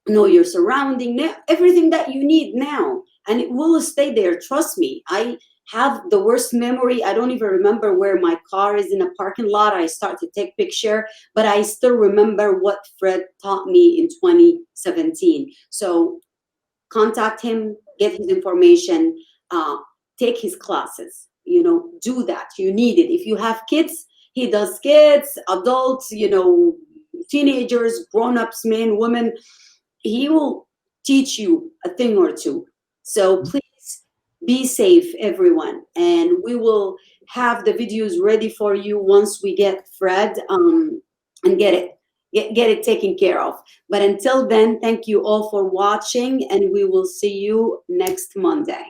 know your surrounding, everything that you need now, and it will stay there. Trust me. I have the worst memory. I don't even remember where my car is in a parking lot. I start to take picture, but I still remember what Fred taught me in 2017. So contact him, get his information, take his classes, do that. You need it. If you have kids, he does kids, adults, teenagers, grown-ups, men, women. He will teach you a thing or two. So please be safe, everyone. And we will have the videos ready for you once we get Fred and get it taken care of. But until then, thank you all for watching, and we will see you next Monday.